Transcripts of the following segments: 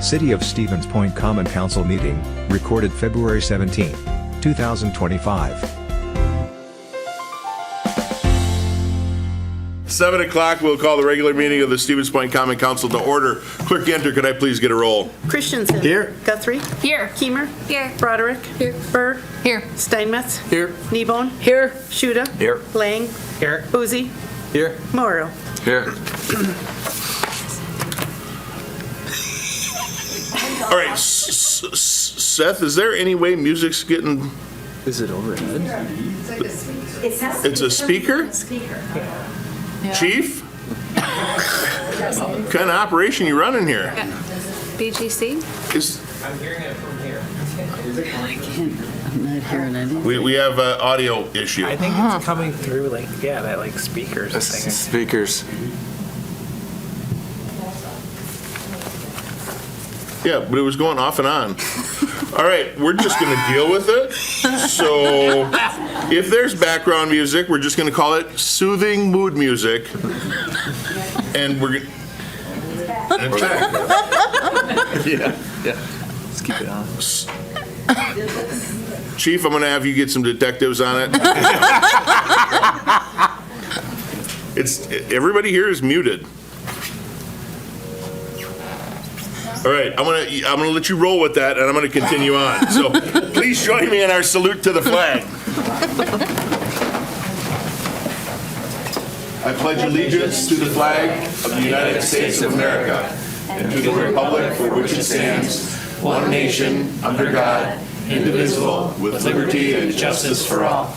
City of Stevens Point Common Council meeting, recorded February 17, 2025. 7 o'clock, we'll call the regular meeting of the Stevens Point Common Council to order. Clerk Enter, could I please get a roll? Christensen. Here. Guthrie. Here. Keemer. Here. Broderick. Here. Burr. Here. Steinmetz. Here. Kneebone. Here. Shuda. Here. Lang. Here. Boozy. Here. Morrow. Here. All right, Seth, is there any way music's getting... Is it overhead? It's a speaker? Yeah. Chief? What kind of operation you running here? BGC? I'm hearing it from here. I'm not hearing anything. We have an audio issue. I think it's coming through that speakers thing. Speakers. Yeah, but it was going off and on. All right, we're just going to deal with it. So if there's background music, we're just going to call it soothing mood music. And we're going to... Yeah. Let's keep it on. Chief, I'm going to have you get some detectives on it. Everybody here is muted. All right, I'm gonna let you roll with that, and I'm gonna continue on. So please join me in our salute to the flag. I pledge allegiance to the flag of the United States of America and to the republic for which it stands, one nation, under God, indivisible, with liberty and justice for all.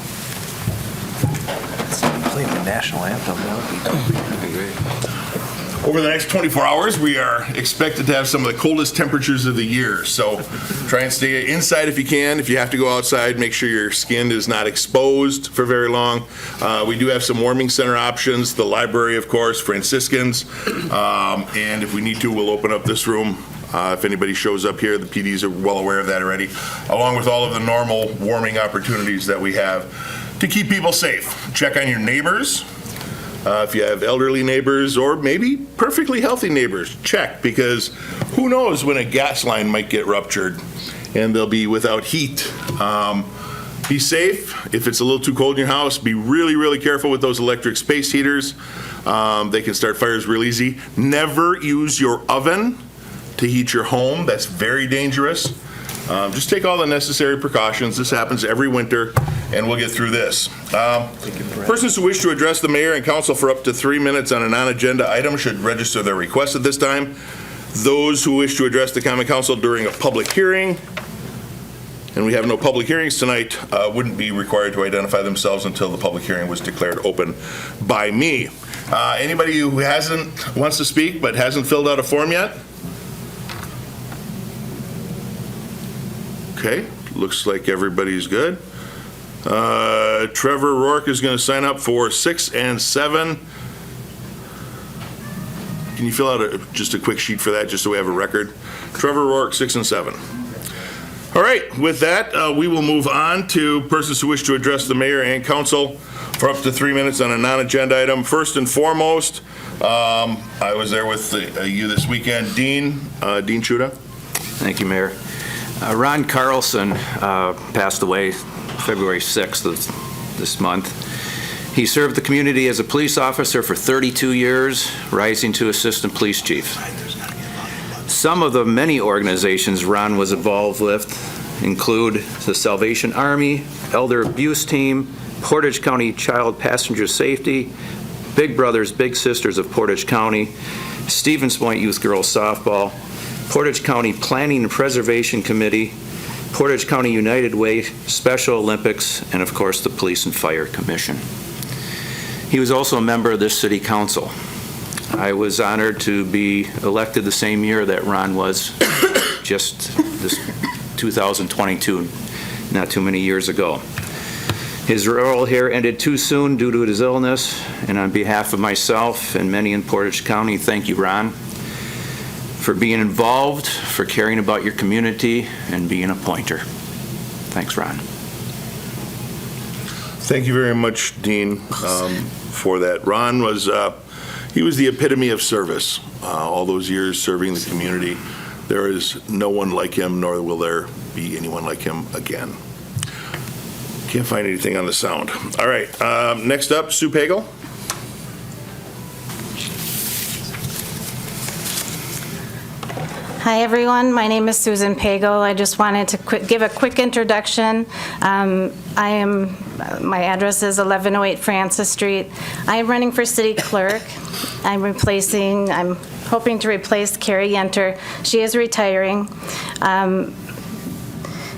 Playing the national anthem, that would be great. Over the next 24 hours, we are expected to have some of the coldest temperatures of the year. So try and stay inside if you can. If you have to go outside, make sure your skin is not exposed for very long. We do have some warming center options. The library, of course, Franciscans. And if we need to, we'll open up this room. If anybody shows up here, the PDs are well aware of that already, along with all of the normal warming opportunities that we have to keep people safe. Check on your neighbors. If you have elderly neighbors or maybe perfectly healthy neighbors, check, because who knows when a gas line might get ruptured and they'll be without heat. Be safe. If it's a little too cold in your house, be really, really careful with those electric space heaters. They can start fires real easy. Never use your oven to heat your home. That's very dangerous. Just take all the necessary precautions. This happens every winter, and we'll get through this. Persons who wish to address the mayor and council for up to 3 minutes on a non-agenda item should register their request at this time. Those who wish to address the common council during a public hearing, and we have no public hearings tonight, wouldn't be required to identify themselves until the public hearing was declared open by me. Anybody who wants to speak but hasn't filled out a form yet? Okay, looks like everybody's good. Trevor Rourke is going to sign up for 6 and 7. Can you fill out just a quick sheet for that, just so we have a record? Trevor Rourke, 6 and 7. All right, with that, we will move on to persons who wish to address the mayor and council for up to 3 minutes on a non-agenda item. First and foremost, I was there with you this weekend. Dean Shuda. Thank you, Mayor. Ron Carlson passed away February 6th of this month. He served the community as a police officer for 32 years, rising to assistant police chief. Some of the many organizations Ron was involved with include the Salvation Army, Elder Abuse Team, Portage County Child Passenger Safety, Big Brothers Big Sisters of Portage County, Stevens Point Youth Girls Softball, Portage County Planning and Preservation Committee, Portage County United Way Special Olympics, and of course the Police and Fire Commission. He was also a member of this city council. I was honored to be elected the same year that Ron was, just this 2022, not too many years ago. His role here ended too soon due to his illness, and on behalf of myself and many in Portage County, thank you, Ron, for being involved, for caring about your community, and being a pointer. Thanks, Ron. Thank you very much, Dean, for that. Ron was, he was the epitome of service, all those years serving the community. There is no one like him, nor will there be anyone like him again. Can't find anything on the sound. All right, next up, Sue Pagel. Hi, everyone. My name is Susan Pagel. I just wanted to give a quick introduction. My address is 1108 Francis Street. I am running for city clerk. I'm hoping to replace Carrie Yenter. She is retiring.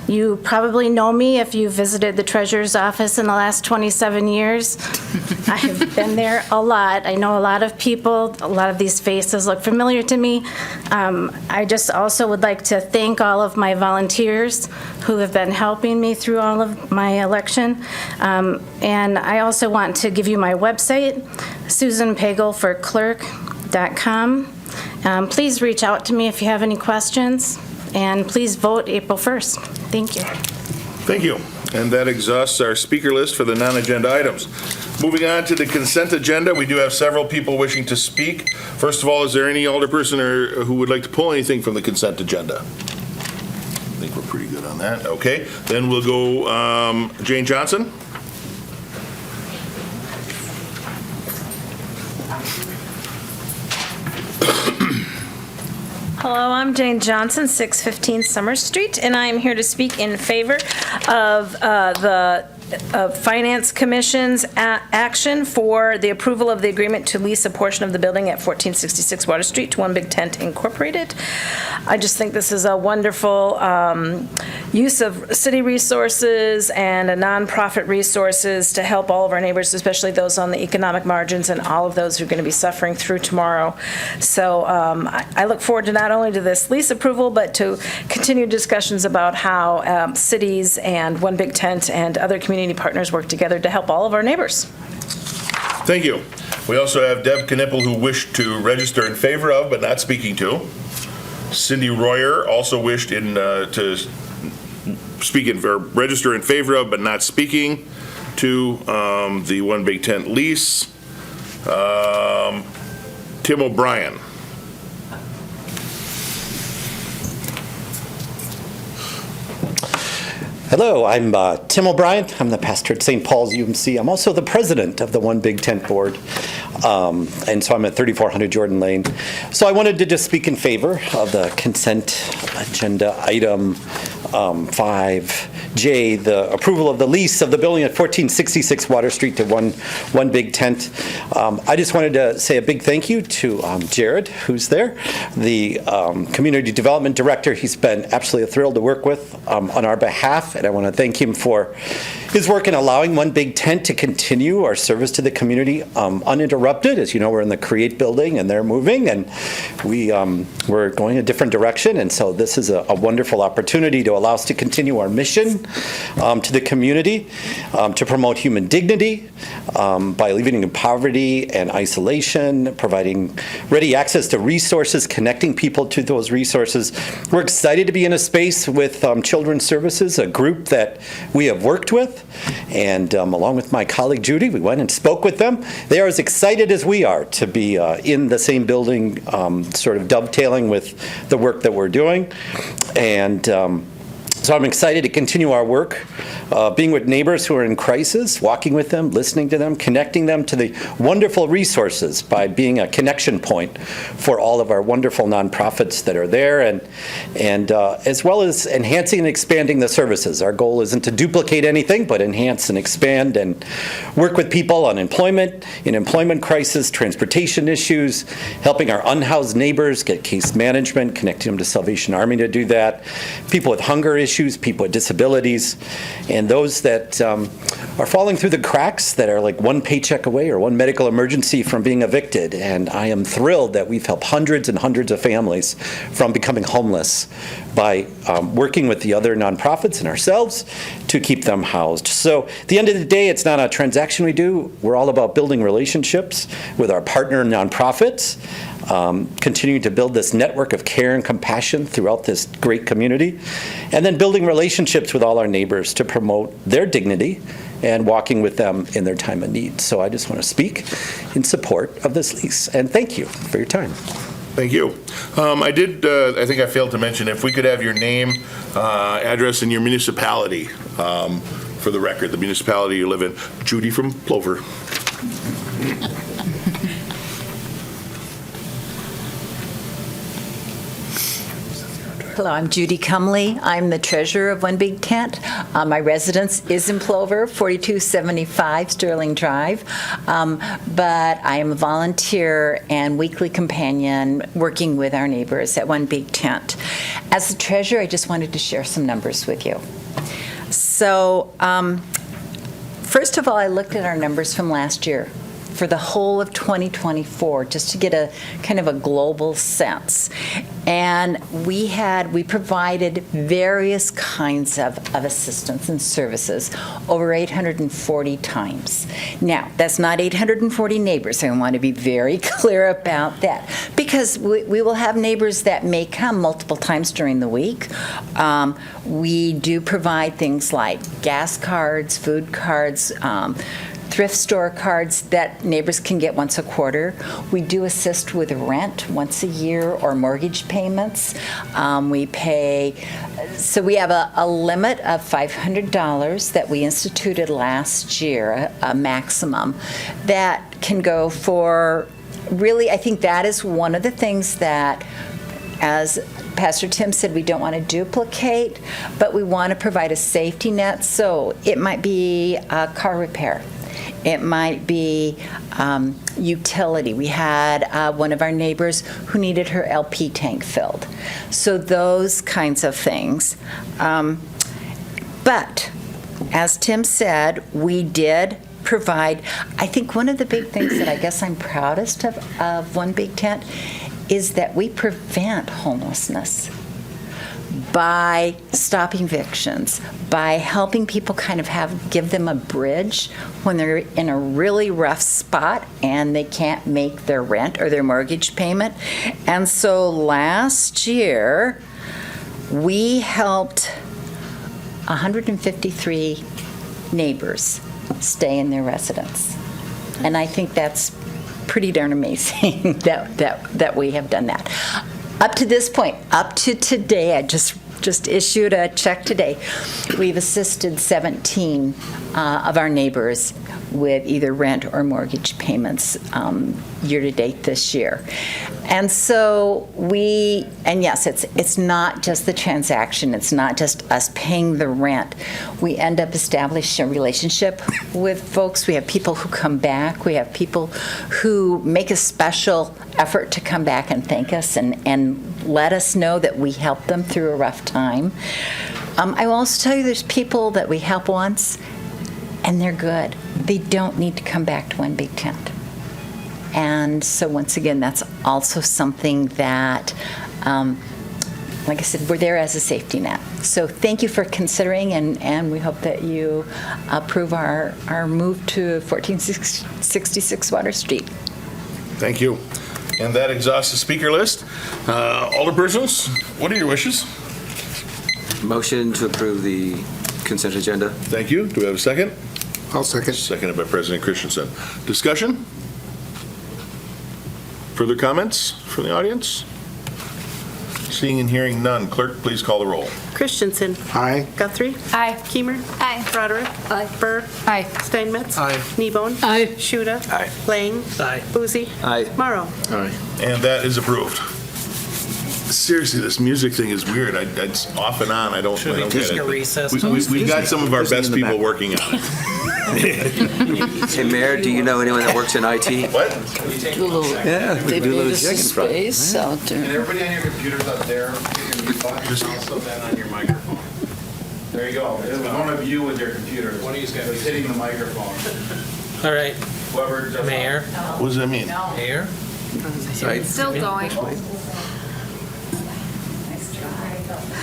You probably know me if you visited the treasurer's office in the last 27 years. I have been there a lot. I know a lot of people. A lot of these faces look familiar to me. I just also would like to thank all of my volunteers who have been helping me through all of my election. And I also want to give you my website, susanpagelforclerk.com. Please reach out to me if you have any questions. And please vote April 1st. Thank you. Thank you. And that exhausts our speaker list for the non-agenda items. Moving on to the consent agenda, we do have several people wishing to speak. First of all, is there any alderperson who would like to pull anything from the consent agenda? I think we're pretty good on that. Okay. Then we'll go Jane Johnson. Hello, I'm Jane Johnson, 615 Summer Street, and I am here to speak in favor of the Finance Commission's action for the approval of the agreement to lease a portion of the building at 1466 Water Street to One Big Tent Incorporated. I just think this is a wonderful use of city resources and a nonprofit resources to help all of our neighbors, especially those on the economic margins and all of those who are going to be suffering through tomorrow. So I look forward to not only to this lease approval, but to continued discussions about how cities and One Big Tent and other community partners work together to help all of our neighbors. Thank you. We also have Deb Knippel, who wished to register in favor of, but not speaking to. Cindy Royer also wished to register in favor of, but not speaking to the One Big Tent lease. Tim O'Brien. Hello, I'm Tim O'Brien. I'm the pastor at St. Paul's UMC. I'm also the president of the One Big Tent Board, and so I'm at 3400 Jordan Lane. So I wanted to just speak in favor of the consent agenda item 5J, the approval of the lease of the building at 1466 Water Street to One Big Tent. I just wanted to say a big thank you to Jared, who's there, the Community Development Director. He's been absolutely a thrill to work with on our behalf, and I want to thank him for his work in allowing One Big Tent to continue our service to the community uninterrupted. As you know, we're in the Create building, and they're moving, and we're going a different direction, and so this is a wonderful opportunity to allow us to continue our mission to the community, to promote human dignity by alleviating poverty and isolation, providing ready access to resources, connecting people to those resources. We're excited to be in a space with Children's Services, a group that we have worked with, and along with my colleague Judy, we went and spoke with them. They are as excited as we are to be in the same building, sort of dovetailing with the work that we're doing. And so I'm excited to continue our work, being with neighbors who are in crisis, walking with them, listening to them, connecting them to the wonderful resources by being a connection point for all of our wonderful nonprofits that are there, and as well as enhancing and expanding the services. Our goal isn't to duplicate anything, but enhance and expand and work with people on employment, in employment crisis, transportation issues, helping our unhoused neighbors get case management, connecting them to Salvation Army to do that, people with hunger issues, people with disabilities, and those that are falling through the cracks, that are like one paycheck away or one medical emergency from being evicted. And I am thrilled that we've helped hundreds and hundreds of families from becoming homeless by working with the other nonprofits and ourselves to keep them housed. So at the end of the day, it's not a transaction we do. We're all about building relationships with our partner nonprofits, continuing to build this network of care and compassion throughout this great community, and then building relationships with all our neighbors to promote their dignity and walking with them in their time of need. So I just want to speak in support of this lease, and thank you for your time. Thank you. I think I failed to mention, if we could have your name, address, and your municipality for the record, the municipality you live in. Judy from Plover. Hello, I'm Judy Cumley. I'm the treasurer of One Big Tent. My residence is in Plover, 4275 Sterling Drive, but I am a volunteer and weekly companion working with our neighbors at One Big Tent. As the treasurer, I just wanted to share some numbers with you. So, first of all, I looked at our numbers from last year for the whole of 2024, just to get a kind of a global sense. And we provided various kinds of assistance and services over 840 times. Now, that's not 840 neighbors. I want to be very clear about that, because we will have neighbors that may come multiple times during the week. We do provide things like gas cards, food cards, thrift store cards that neighbors can get once a quarter. We do assist with rent once a year or mortgage payments. We have a limit of $500 that we instituted last year, a maximum, that can go for, really, I think that is one of the things that, as Pastor Tim said, we don't want to duplicate, but we want to provide a safety net. So it might be a car repair. It might be utility. We had one of our neighbors who needed her LP tank filled. So those kinds of things. But as Tim said, we did provide, I think one of the big things that I guess I'm proudest of One Big Tent is that we prevent homelessness by stopping evictions, by helping people kind of give them a bridge when they're in a really rough spot and they can't make their rent or their mortgage payment. And so last year, we helped 153 neighbors stay in their residence. And I think that's pretty darn amazing that we have done that. Up to this point, up to today, I just issued a check today. We've assisted 17 of our neighbors with either rent or mortgage payments year to date this year. And so yes, it's not just the transaction, it's not just us paying the rent. We end up establishing a relationship with folks. We have people who come back. We have people who make a special effort to come back and thank us and let us know that we helped them through a rough time. I will also tell you there's people that we help once and they're good. They don't need to come back to One Big Tent. And so once again, that's also something that, like I said, we're there as a safety net. So thank you for considering, and we hope that you approve our move to 1466 Water Street. Thank you. And that exhausts the speaker list. Alderpersons, what are your wishes? Motion to approve the consent agenda. Thank you. Do we have a second? I'll second. Seconded by President Christensen. Discussion? Further comments from the audience? Seeing and hearing none, clerk, please call the roll. Christensen. Aye. Guthrie. Aye. Keemer. Aye. Broderick. Aye. Burr. Aye. Steinmetz. Aye. Kneebone. Aye. Shuda. Aye. Lang. Aye. Boozy. Aye. Morrow. Aye. And that is approved. Seriously, this music thing is weird. It's off and on. I don't get Taking it. a recess. We've got some of our Listening best in the people back. working on it. Hey, Mayor, do you know anyone that works in IT? What? Yeah, we They do a made little us a jigging front. space out there. Everybody on your computers up there, hit your mute button, and also then on your microphone. There you go. It was one of you with your computer. One of you guys was hitting the microphone. All right, Whoever just. Mayor, What does that mean? Mayor. Still going.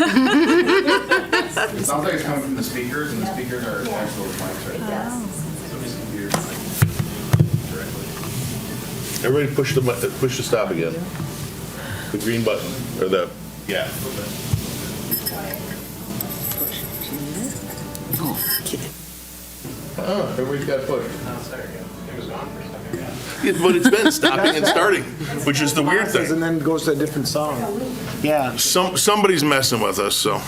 It sounds like it's coming from the speakers, and the speakers are attached to those mics right there. Somebody's computer directly. Everybody push the stop again. The green button, or the, yeah. Everybody's got to push. Oh, there you go. It was gone for a second, yeah. But it's been stopping and starting, which is the weird thing. And then goes to a different song. Yeah. Somebody's messing with us, so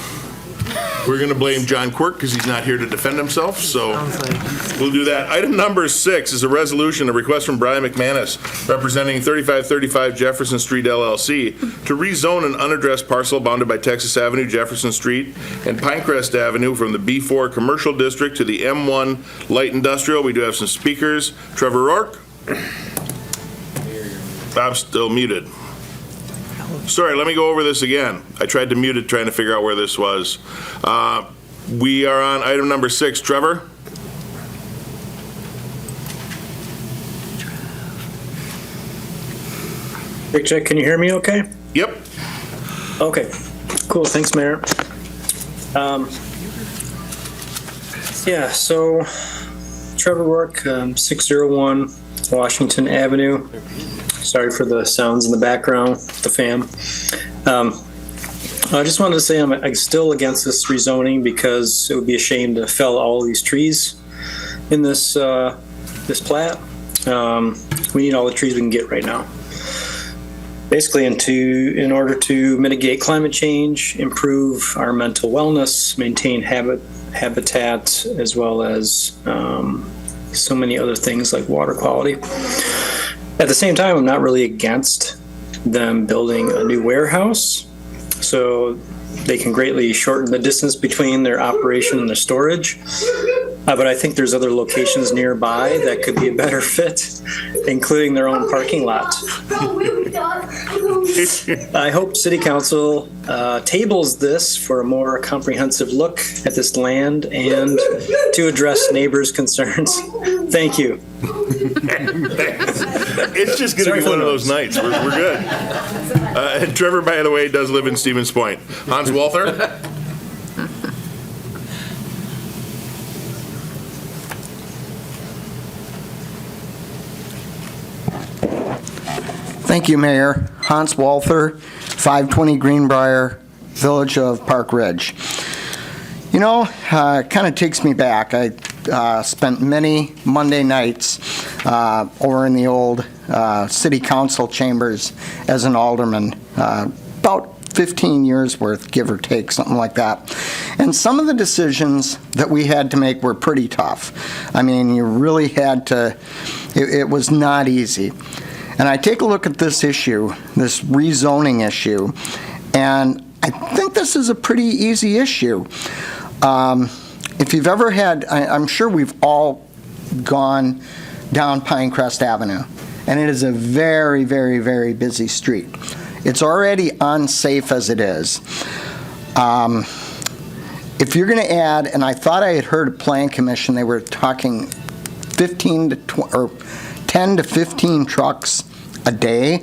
we're going to blame John Quirk because he's not here to defend himself, so we'll do that. Item number 6 is a resolution, a request from Brian McManus, representing 3535 Jefferson Street LLC, to rezone an unaddressed parcel bounded by Texas Avenue, Jefferson Street, and Pinecrest Avenue from the B4 Commercial District to the M1 Light Industrial. We do have some speakers. Trevor Rourke. I'm still muted. Sorry, let me go over this again. I tried to mute it, trying to figure out where this was. We are on item number 6. Trevor? Check, can you hear me okay? Yep. Okay, cool, thanks, Mayor. Yeah, so Trevor Rourke, 601 Washington Avenue. Sorry for the sounds in the background, the fam. I just wanted to say I'm still against this rezoning because it would be a shame to fell all these trees in this plat. We need all the trees we can get right now. Basically, in order to mitigate climate change, improve our mental wellness, maintain habitat, as well as so many other things like water quality. At the same time, I'm not really against them building a new warehouse, so they can greatly shorten the distance between their operation and their storage. But I think there's other locations nearby that could be a better fit, including their own parking lot. I hope City Council tables this for a more comprehensive look at this land and to address neighbors' concerns. Thank you. It's just going to be one of those nights. We're good. And Trevor, by the way, does live in Stevens Point. Hans Walther? Thank you, Mayor. Hans Walther, 520 Greenbrier, Village of Park Ridge. You know, it kind of takes me back. I spent many Monday nights over in the old city council chambers as an alderman, about 15 years worth, give or take, something like that. And some of the decisions that we had to make were pretty tough. I mean, you really had to, it was not easy. And I take a look at this issue, this rezoning issue, and I think this is a pretty easy issue. If you've ever had, I'm sure we've all gone down Pinecrest Avenue, and it is a very, very, very busy street. It's already unsafe as it is. If you're going to add, and I thought I had heard a Plan Commission, they were talking 10 to 15 trucks a day.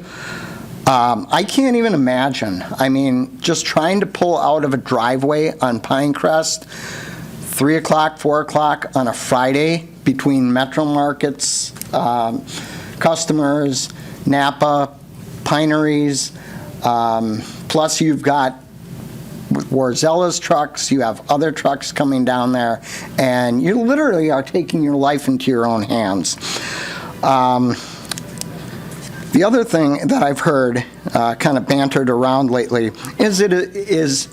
I can't even imagine. I mean, just trying to pull out of a driveway on Pinecrest, 3 o'clock, 4 o'clock on a Friday between Metro Markets, customers, Napa, Pineries, plus you've got Warzella's trucks, you have other trucks coming down there, and you literally are taking your life into your own hands. The other thing that I've heard kind of bantered around lately is it is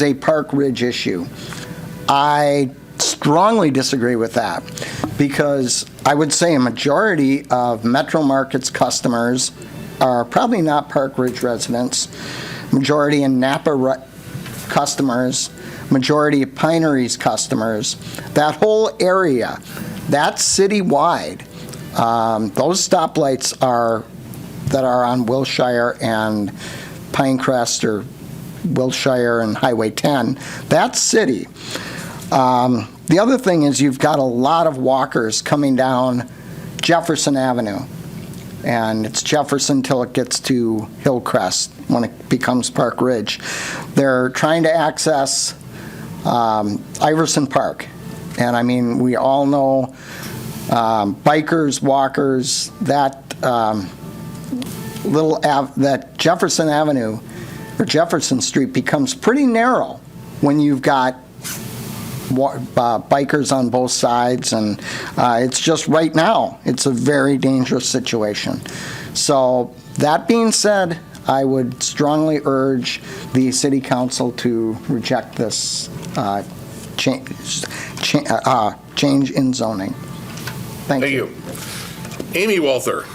a Park Ridge issue. I strongly disagree with that because I would say a majority of Metro Markets customers are probably not Park Ridge residents. Majority in Napa customers, majority of Pineries customers, that whole area, that's citywide. Those stoplights that are on Wilshire and Pinecrest, or Wilshire and Highway 10, that's city. The other thing is you've got a lot of walkers coming down Jefferson Avenue, and it's Jefferson till it gets to Hillcrest when it becomes Park Ridge. They're trying to access Iverson Park, and I mean, we all know bikers, walkers, that that Jefferson Avenue or Jefferson Street becomes pretty narrow when you've got bikers on both sides, and it's just right now, it's a very dangerous situation. So that being said, I would strongly urge the city council to reject this change in zoning. Thank you. Amy Walther.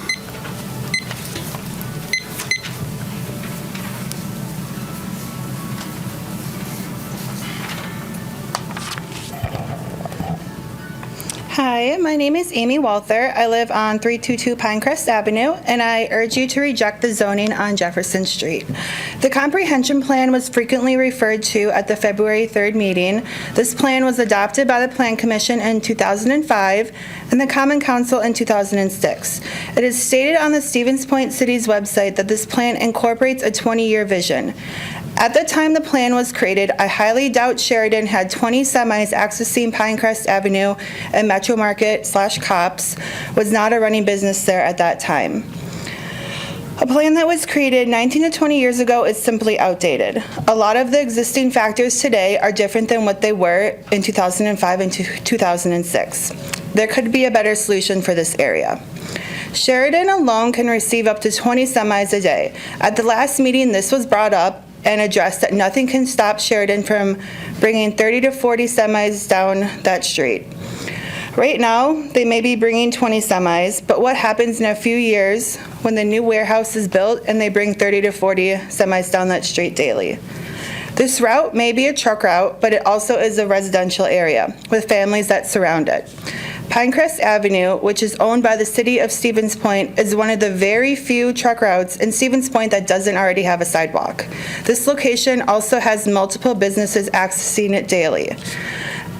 Hi, my name is Amy Walther. I live on 322 Pinecrest Avenue, and I urge you to reject the zoning on Jefferson Street. The comprehension plan was frequently referred to at the February 3rd meeting. This plan was adopted by the Plan Commission in 2005 and the Common Council in 2006. It is stated on the Stevens Point City's website that this plan incorporates a 20-year vision. At the time the plan was created, I highly doubt Sheridan had 20 semis accessing Pinecrest Avenue and Metro Market/Cops was not a running business there at that time. A plan that was created 19 to 20 years ago is simply outdated. A lot of the existing factors today are different than what they were in 2005 and 2006. There could be a better solution for this area. Sheridan alone can receive up to 20 semis a day. At the last meeting, this was brought up and addressed that nothing can stop Sheridan from bringing 30 to 40 semis down that street. Right now, they may be bringing 20 semis, but what happens in a few years when the new warehouse is built and they bring 30 to 40 semis down that street daily? This route may be a truck route, but it also is a residential area with families that surround it. Pinecrest Avenue, which is owned by the city of Stevens Point, is one of the very few truck routes in Stevens Point that doesn't already have a sidewalk. This location also has multiple businesses accessing it daily.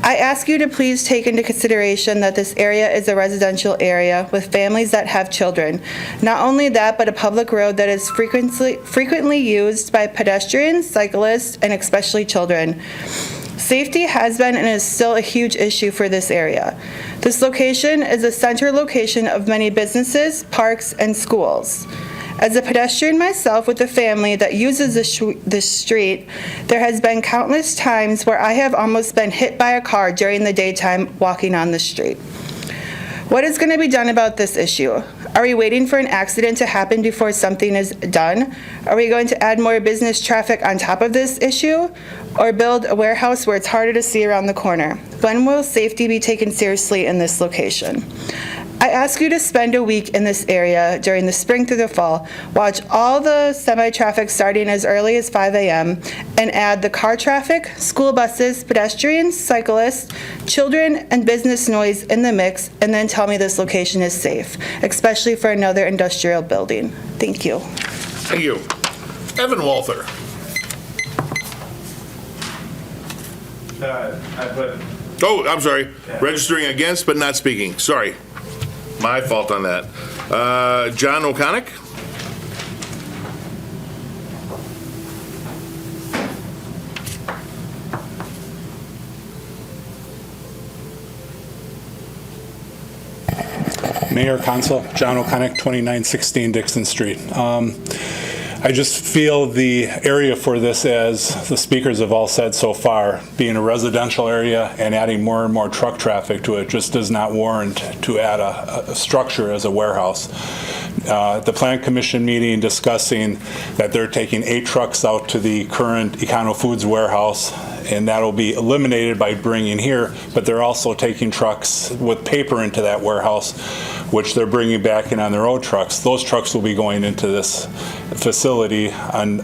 I ask you to please take into consideration that this area is a residential area with families that have children. Not only that, but a public road that is frequently used by pedestrians, cyclists, and especially children. Safety has been and is still a huge issue for this area. This location is a center location of many businesses, parks, and schools. As a pedestrian myself with a family that uses this street, there has been countless times where I have almost been hit by a car during the daytime walking on the street. What is going to be done about this issue? Are we waiting for an accident to happen before something is done? Are we going to add more business traffic on top of this issue? Or build a warehouse where it's harder to see around the corner? When will safety be taken seriously in this location? I ask you to spend a week in this area during the spring through the fall. Watch all the semi-traffic starting as early as 5 a.m. and add the car traffic, school buses, pedestrians, cyclists, children, and business noise in the mix, and then tell me this location is safe, especially for another industrial building. Thank you. Thank you. Evan Walther. Oh, I'm sorry. Registering against but not speaking. Sorry. My fault on that. John O'Connick? Mayor, Council, John O'Connick, 2916 Dixon Street. I just feel the area for this, as the speakers have all said so far, being a residential area and adding more and more truck traffic to it just does not warrant to add a structure as a warehouse. The Plan Commission meeting discussing that they're taking 8 trucks out to the current Econo Foods warehouse, and that'll be eliminated by bringing here, but they're also taking trucks with paper into that warehouse, which they're bringing back in on their own trucks. Those trucks will be going into this facility on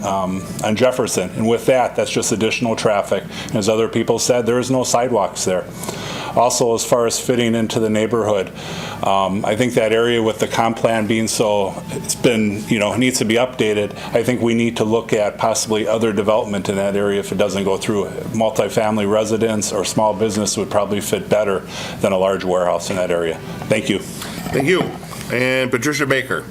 Jefferson. And with that, that's just additional traffic. And as other people said, there is no sidewalks there. Also, as far as fitting into the neighborhood, I think that area with the comp plan being so, it's been, needs to be updated. I think we need to look at possibly other development in that area if it doesn't go through. Multifamily residence or small business would probably fit better than a large warehouse in that area. Thank you. Thank you. And Patricia Baker.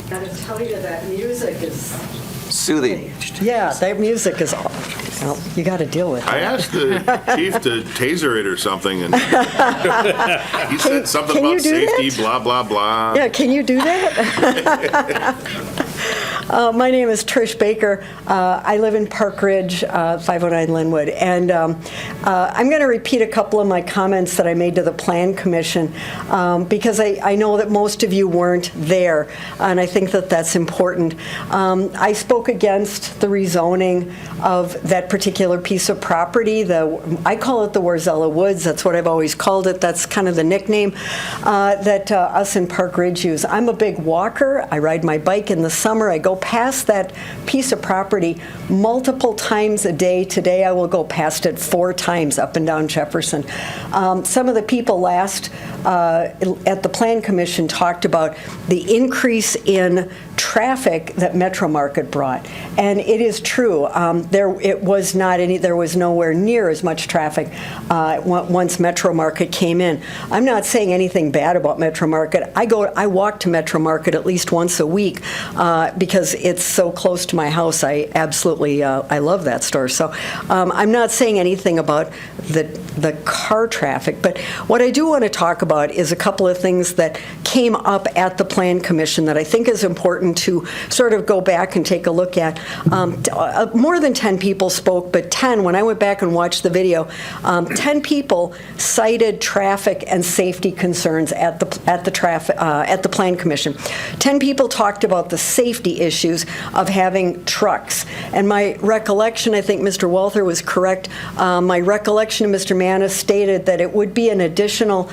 Gotta tell you, that music is Soothing. Yeah, that music is, well, you got to deal with it. I asked the chief to taser it or something, and he said something can about you do safety, that? blah, blah, blah. Yeah, can you do that? My name is Trish Baker. I live in Park Ridge, 509 Linwood, and I'm going to repeat a couple of my comments that I made to the Plan Commission because I know that most of you weren't there, and I think that that's important. I spoke against the rezoning of that particular piece of property. I call it the Warzella Woods. That's what I've always called it. That's kind of the nickname that us in Park Ridge use. I'm a big walker. I ride my bike in the summer. I go past that piece of property multiple times a day. Today I will go past it 4 times up and down Jefferson. Some of the people last at the Plan Commission talked about the increase in traffic that Metro Market brought, and it is true. There was nowhere near as much traffic once Metro Market came in. I'm not saying anything bad about Metro Market. I walk to Metro Market at least once a week because it's so close to my house. I absolutely I love that store. So I'm not saying anything about the car traffic, but what I do want to talk about is a couple of things that came up at the Plan Commission that I think is important to sort of go back and take a look at. More than 10 people spoke, but 10, when I went back and watched the video, 10 people cited traffic and safety concerns at the Plan Commission. 10 people talked about the safety issues of having trucks. And my recollection, I think Mr. Walther was correct, my recollection of Mr. Manus stated that it would be an additional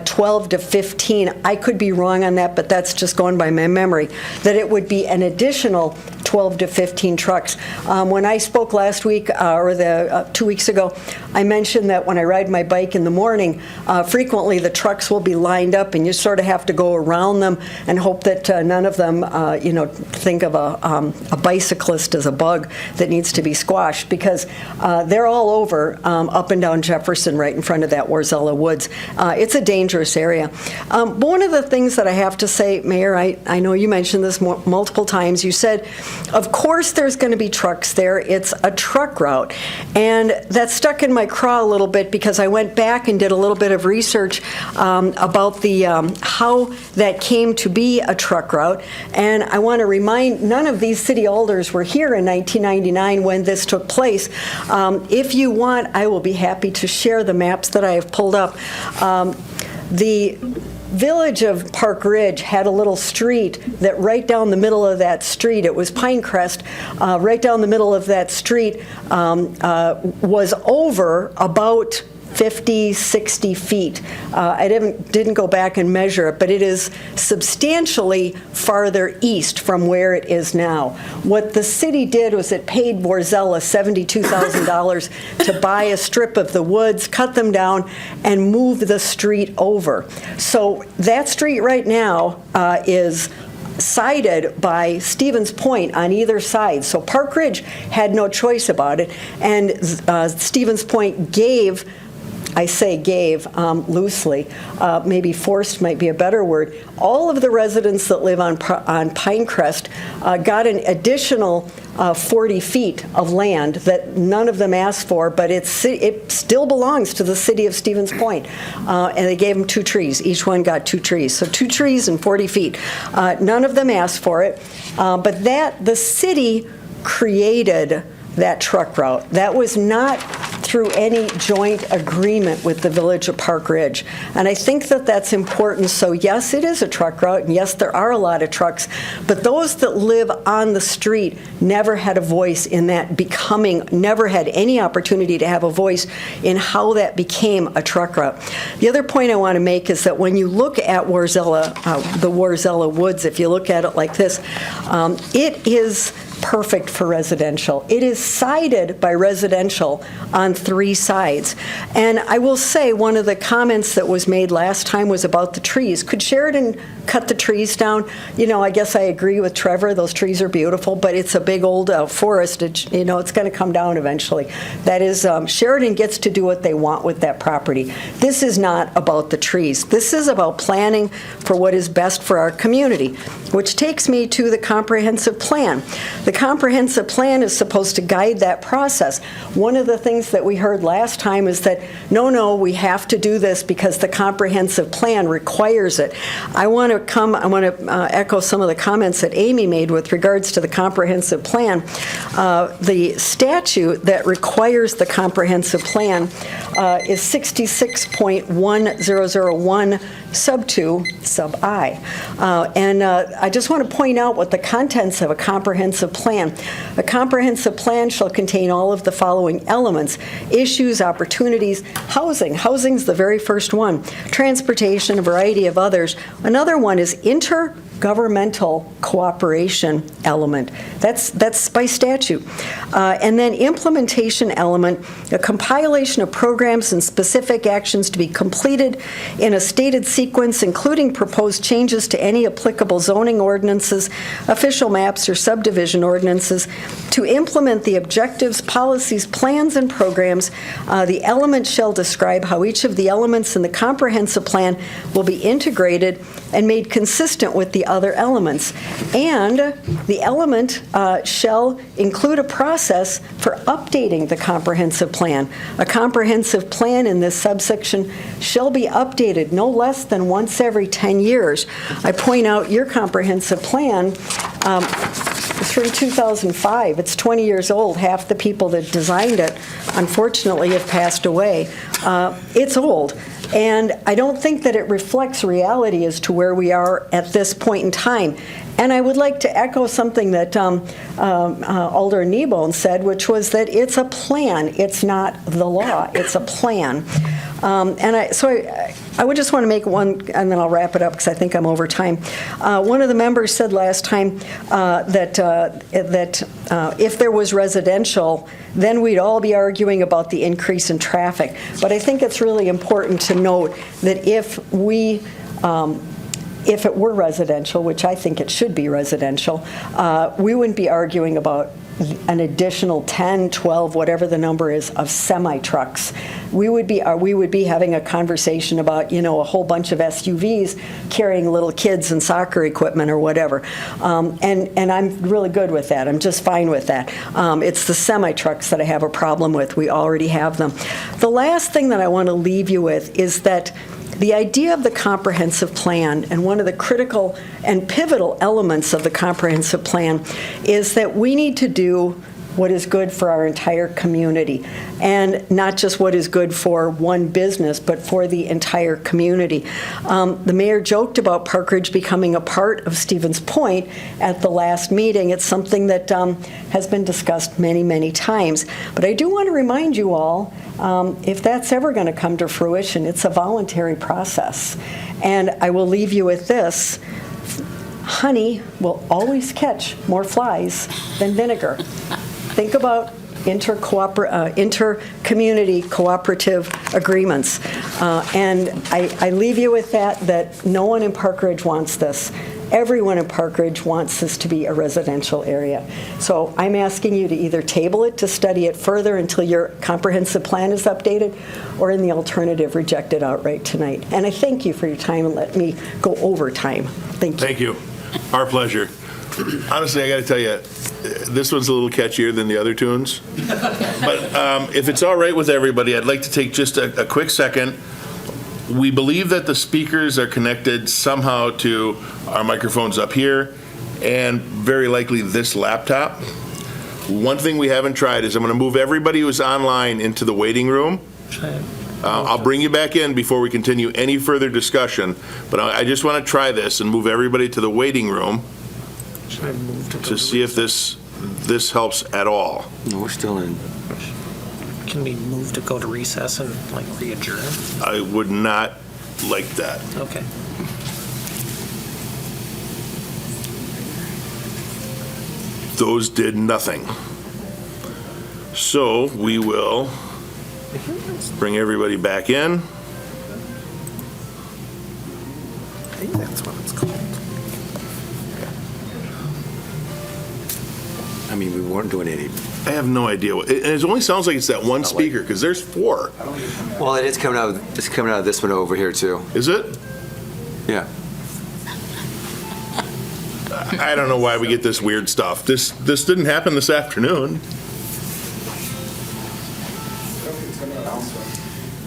12 to 15. I could be wrong on that, but that's just going by my memory, that it would be an additional 12 to 15 trucks. When I spoke last week, or 2 weeks ago, I mentioned that when I ride my bike in the morning, frequently the trucks will be lined up and you sort of have to go around them and hope that none of them, think of a bicyclist as a bug that needs to be squashed, because they're all over up and down Jefferson right in front of that Warzella Woods. It's a dangerous area. But one of the things that I have to say, Mayor, I know you mentioned this multiple times. You said, of course there's going to be trucks there. It's a truck route. And that stuck in my craw a little bit because I went back and did a little bit of research about the how that came to be a truck route. And I want to remind, none of these city alders were here in 1999 when this took place. If you want, I will be happy to share the maps that I have pulled up. The village of Park Ridge had a little street that right down the middle of that street, it was Pinecrest, right down the middle of that street was over about 50, 60 feet. I didn't go back and measure it, but it is substantially farther east from where it is now. What the city did was it paid Warzella $72,000 to buy a strip of the woods, cut them down, and move the street over. So that street right now is sided by Stevens Point on either side. So Park Ridge had no choice about it, and Stevens Point gave, I say gave loosely, maybe forced might be a better word, all of the residents that live on Pinecrest got an additional 40 feet of land that none of them asked for, but it still belongs to the city of Stevens Point. And they gave them 2 trees. Each one got 2 trees. So 2 trees and 40 feet. None of them asked for it, but the city created that truck route. That was not through any joint agreement with the village of Park Ridge. And I think that that's important. So yes, it is a truck route, and yes, there are a lot of trucks, but those that live on the street never had a voice in that becoming, never had any opportunity to have a voice in how that became a truck route. The other point I want to make is that when you look at Warzella, the Warzella Woods, if you look at it like this, it is perfect for residential. It is sided by residential on 3 sides. And I will say one of the comments that was made last time was about the trees. Could Sheridan cut the trees down? I guess I agree with Trevor. Those trees are beautiful, but it's a big old forest. It's going to come down eventually. That is, Sheridan gets to do what they want with that property. This is not about the trees. This is about planning for what is best for our community, which takes me to the comprehensive plan. The comprehensive plan is supposed to guide that process. One of the things that we heard last time is that, no, we have to do this because the comprehensive plan requires it. I want to echo some of the comments that Amy made with regards to the comprehensive plan. The statute that requires the comprehensive plan is 66.1001 sub 2, sub I. And I just want to point out what the contents of a comprehensive plan. A comprehensive plan shall contain all of the following elements: issues, opportunities, housing. Housing's the very first one. Transportation, a variety of others. Another one is intergovernmental cooperation element. That's by statute. And then implementation element, a compilation of programs and specific actions to be completed in a stated sequence, including proposed changes to any applicable zoning ordinances, official maps, or subdivision ordinances to implement the objectives, policies, plans, and programs. The element shall describe how each of the elements in the comprehensive plan will be integrated and made consistent with the other elements. And the element shall include a process for updating the comprehensive plan. A comprehensive plan in this subsection shall be updated no less than once every 10 years. I point out your comprehensive plan through 2005. It's 20 years old. Half the people that designed it, unfortunately, have passed away. It's old. And I don't think that it reflects reality as to where we are at this point in time. And I would like to echo something that Alder Kneebone said, which was that it's a plan. It's not the law. It's a plan. I would just want to make one, and then I'll wrap it up because I think I'm over time. One of the members said last time that if there was residential, then we'd all be arguing about the increase in traffic. But I think it's really important to note that if it were residential, which I think it should be residential, we wouldn't be arguing about an additional 10, 12, whatever the number is, of semi-trucks. We would be having a conversation about, a whole bunch of SUVs carrying little kids and soccer equipment or whatever. And I'm really good with that. I'm just fine with that. It's the semi-trucks that I have a problem with. We already have them. The last thing that I want to leave you with is that the idea of the comprehensive plan, and one of the critical and pivotal elements of the comprehensive plan, is that we need to do what is good for our entire community, and not just what is good for one business, but for the entire community. The mayor joked about Park Ridge becoming a part of Stevens Point at the last meeting. It's something that has been discussed many, many times. But I do want to remind you all, if that's ever going to come to fruition, it's a voluntary process. And I will leave you with this. Honey will always catch more flies than vinegar. Think about inter-community cooperative agreements. And I leave you with that no one in Park Ridge wants this. Everyone in Park Ridge wants this to be a residential area. So I'm asking you to either table it to study it further until your comprehensive plan is updated, or in the alternative, reject it outright tonight. And I thank you for your time and let me go over time. Thank you. Thank you. Our pleasure. Honestly, I got to tell you, this one's a little catchier than the other tunes. But if it's all right with everybody, I'd like to take just a quick second. We believe that the speakers are connected somehow to our microphones up here and very likely this laptop. One thing we haven't tried is I'm going to move everybody who's online into the waiting room. I'll bring you back in before we continue any further discussion, but I just want to try this and move everybody to the waiting room to see if this helps at all. No, we're still in. Can we move to go to recess and re-adjourn? I would not like that. Okay. Those did nothing. So we will bring everybody back in. I think that's what it's called. I mean, we weren't doing any. I have no idea. It only sounds like it's that one speaker, because there's four. Well, it is coming out. It's coming out of this one over here too. Is it? Yeah. I don't know why we get this weird stuff. This didn't happen this afternoon.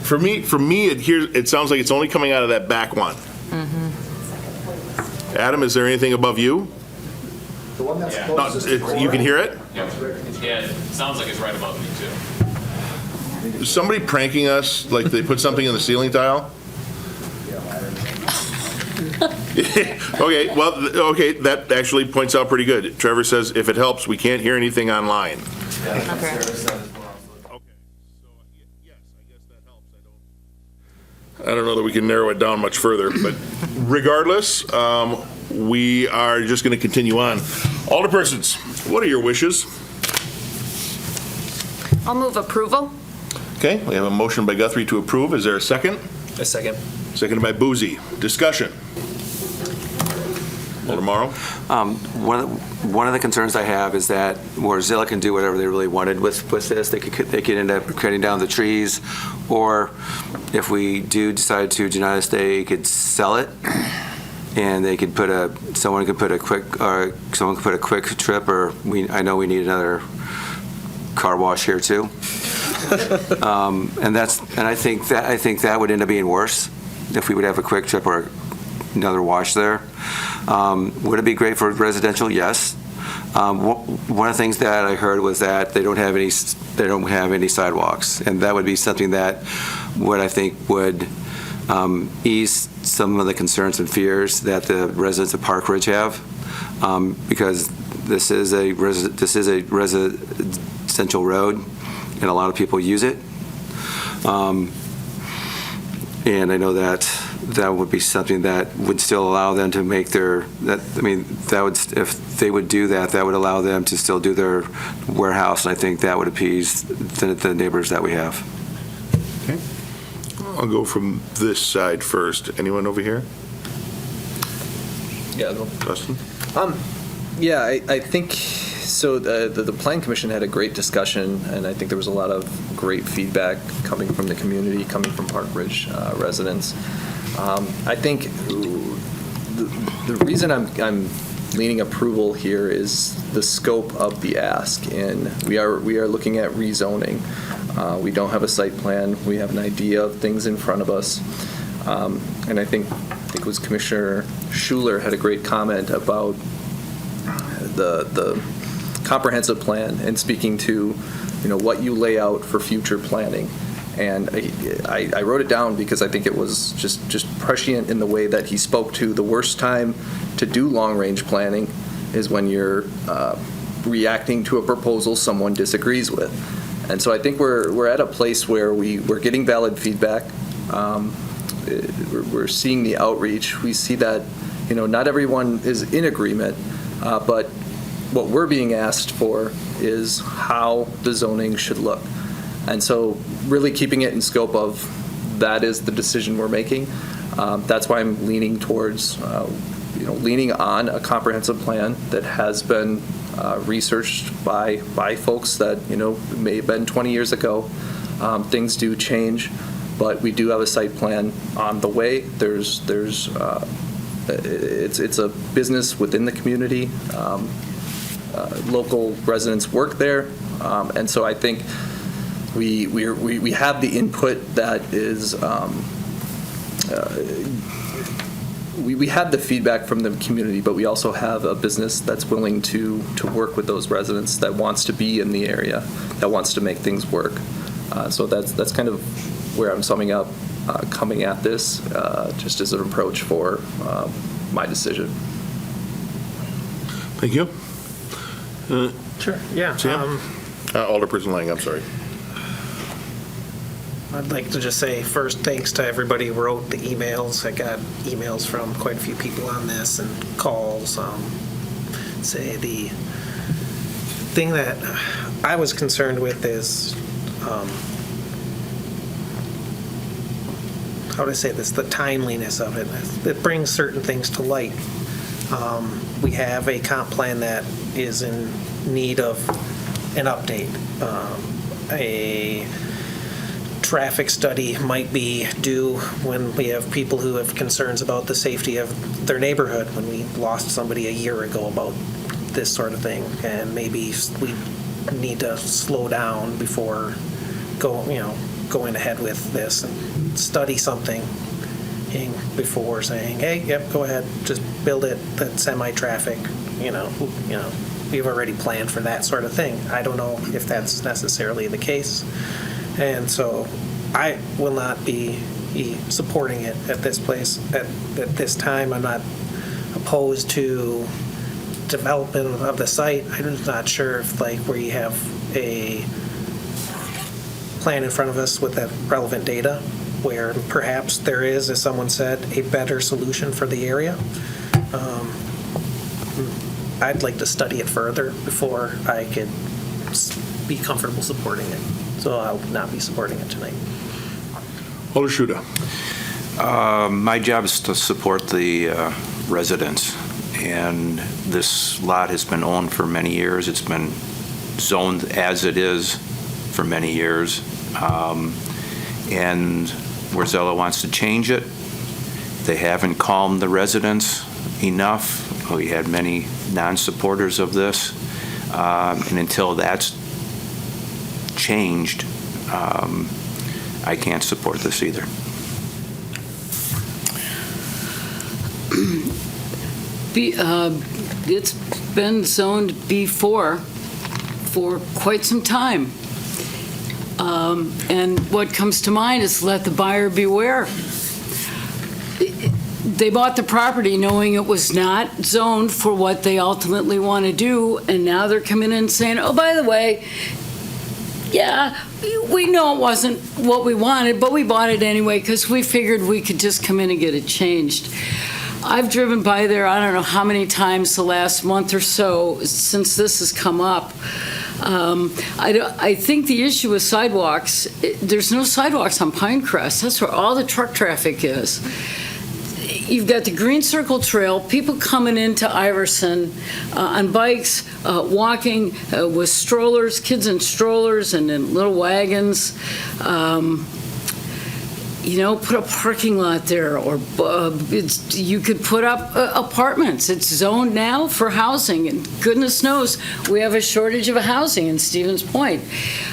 For me, it sounds like it's only coming out of that back one. Adam, is there anything above you? The one that's No, closest. you can hear it? Yeah, it sounds like it's right above me too. Is somebody pranking us, like they put something in the ceiling tile? Okay, well, okay, that actually points out pretty good. Trevor says, if it helps, we can't hear anything online. Okay. Okay, so, yes, I guess that helps. I don't know that we can narrow it down much further, but regardless, we are just going to continue on. Alderpersons, what are your wishes? I'll move approval. Okay, we have a motion by Guthrie to approve. Is there a second? A second. Seconded by Boozy. Discussion. Alder Morrow? One of the concerns I have is that Mozilla can do whatever they really wanted with this. They could end up cutting down the trees, or if we do decide to deny this, they could sell it, and they could someone could put a quick trip, or I know we need another car wash here too. And I think that would end up being worse if we would have a quick trip or another wash there. Would it be great for residential? Yes. One of the things that I heard was that they don't have any sidewalks, and that would be something that I think would ease some of the concerns and fears that the residents of Park Ridge have, because this is a residential road, and a lot of people use it. And I know that would be something that would still allow them to make if they would do that, that would allow them to still do their warehouse, and I think that would appease the neighbors that we have. Okay. I'll go from this side first. Anyone over here? Yeah. Dustin? Yeah, I think, so the Plan Commission had a great discussion, and I think there was a lot of great feedback coming from the community, coming from Park Ridge residents. I think the reason I'm leaning approval here is the scope of the ask, and we are looking at rezoning. We don't have a site plan. We have an idea of things in front of us, and I think it was Commissioner Schuler had a great comment about the comprehensive plan and speaking to what you lay out for future planning. And I wrote it down because I think it was just prescient in the way that he spoke to the worst time to do long-range planning is when you're reacting to a proposal someone disagrees with. And so I think we're at a place where we're getting valid feedback. We're seeing the outreach. We see that not everyone is in agreement, but what we're being asked for is how the zoning should look. And so really keeping it in scope of that is the decision we're making. That's why I'm leaning towards, leaning on a comprehensive plan that has been researched by folks that, may have been 20 years ago. Things do change, but we do have a site plan on the way. It's a business within the community. Local residents work there, and so I think we have the input that is we have the feedback from the community, but we also have a business that's willing to work with those residents, that wants to be in the area, that wants to make things work. So that's kind of where I'm summing up, coming at this just as an approach for my decision. Thank you. Sure, yeah. Sam? Alderperson Lang, I'm sorry. I'd like to just say first, thanks to everybody who wrote the emails. I got emails from quite a few people on this and calls. Say the thing that I was concerned with is, how do I say this, the timeliness of it. It brings certain things to light. We have a comp plan that is in need of an update. A traffic study might be due when we have people who have concerns about the safety of their neighborhood, when we lost somebody a year ago about this sort of thing, and maybe we need to slow down before going ahead with this and study something before saying, hey, yep, go ahead, just build it, that semi-traffic, we've already planned for that sort of thing. I don't know if that's necessarily the case. And so I will not be supporting it at this place. At this time, I'm not opposed to development of the site. I'm just not sure if where you have a plan in front of us with that relevant data, where perhaps there is, as someone said, a better solution for the area. I'd like to study it further before I could be comfortable supporting it. So I'll not be supporting it tonight. Alder Schuda. My job is to support the residents, and this lot has been owned for many years. It's been zoned as it is for many years, and Warzella wants to change it. They haven't calmed the residents enough. We had many non-supporters of this, and until that's changed, I can't support this either. It's been zoned before for quite some time. And what comes to mind is let the buyer beware. They bought the property knowing it was not zoned for what they ultimately want to do, and now they're coming in saying, oh, by the way, yeah, we know it wasn't what we wanted, but we bought it anyway because we figured we could just come in and get it changed. I've driven by there, I don't know how many times the last month or so since this has come up. I think the issue with sidewalks, there's no sidewalks on Pinecrest. That's where all the truck traffic is. You've got the Green Circle Trail, people coming into Iverson on bikes, walking with strollers, kids in strollers and in little wagons. Put a parking lot there, or you could put up apartments. It's zoned now for housing, and goodness knows we have a shortage of housing in Stevens Point.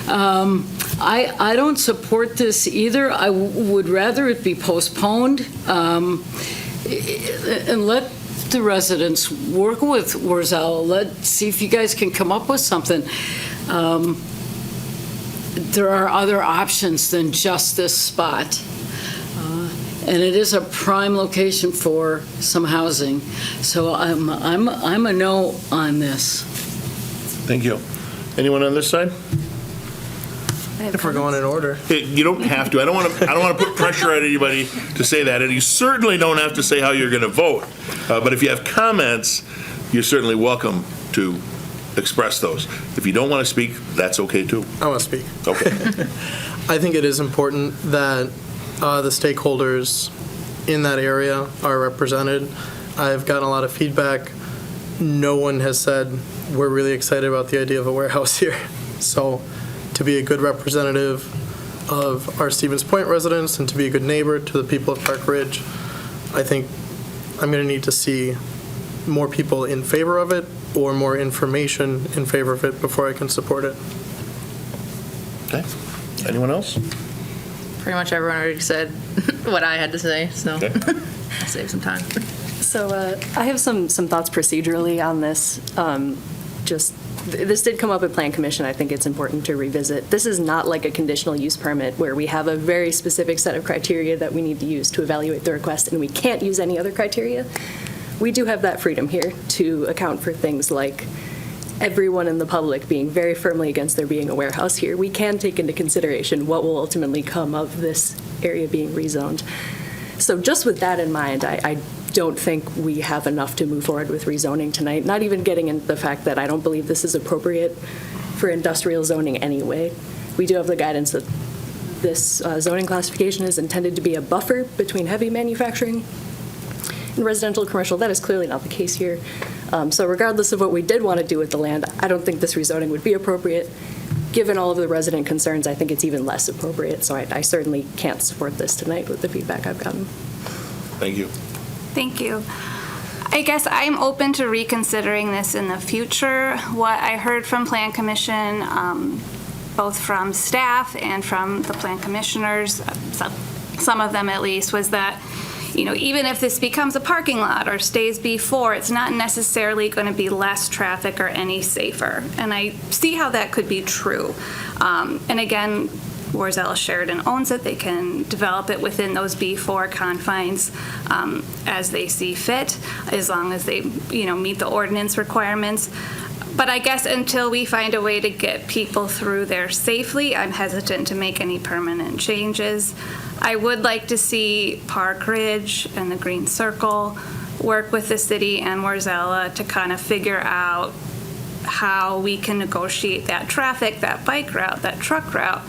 I don't support this either. I would rather it be postponed and let the residents work with Warzella. Let's see if you guys can come up with something. There are other options than just this spot. And it is a prime location for some housing. So I'm a no on this. Thank you. Anyone on this side? If we're going in order. Hey, you don't have to. I don't want to put pressure on anybody to say that, and you certainly don't have to say how you're going to vote. But if you have comments, you're certainly welcome to express those. If you don't want to speak, that's okay too. I want to speak. Okay. I think it is important that the stakeholders in that area are represented. I've gotten a lot of feedback. No one has said we're really excited about the idea of a warehouse here. So to be a good representative of our Stevens Point residents and to be a good neighbor to the people of Park Ridge, I think I'm going to need to see more people in favor of it or more information in favor of it before I can support it. Okay. Anyone else? Pretty much everyone already said what I had to say, so Okay. I'll save some time. So I have some thoughts procedurally on this. This did come up at Plan Commission. I think it's important to revisit. This is not like a conditional use permit where we have a very specific set of criteria that we need to use to evaluate the request, and we can't use any other criteria. We do have that freedom here to account for things like everyone in the public being very firmly against there being a warehouse here. We can take into consideration what will ultimately come of this area being rezoned. So just with that in mind, I don't think we have enough to move forward with rezoning tonight, not even getting into the fact that I don't believe this is appropriate for industrial zoning anyway. We do have the guidance that this zoning classification is intended to be a buffer between heavy manufacturing and residential commercial. That is clearly not the case here. So regardless of what we did want to do with the land, I don't think this rezoning would be appropriate. given all of the resident concerns, I think it's even less appropriate. So I certainly can't support this tonight with the feedback I've gotten. Thank you. Thank you. I guess I'm open to reconsidering this in the future. What I heard from Plan Commission, both from staff and from the Plan Commissioners, some of them at least, was that, you know, even if this becomes a parking lot or stays B4, it's not necessarily going to be less traffic or any safer. And I see how that could be true. And again, Warzella Sheridan owns it. They can develop it within those B4 confines as they see fit, as long as they, you know, meet the ordinance requirements. But I guess until we find a way to get people through there safely, I'm hesitant to make any permanent changes. I would like to see Park Ridge and the Green Circle work with the city and Warzella to kind of figure out how we can negotiate that traffic, that bike route, that truck route.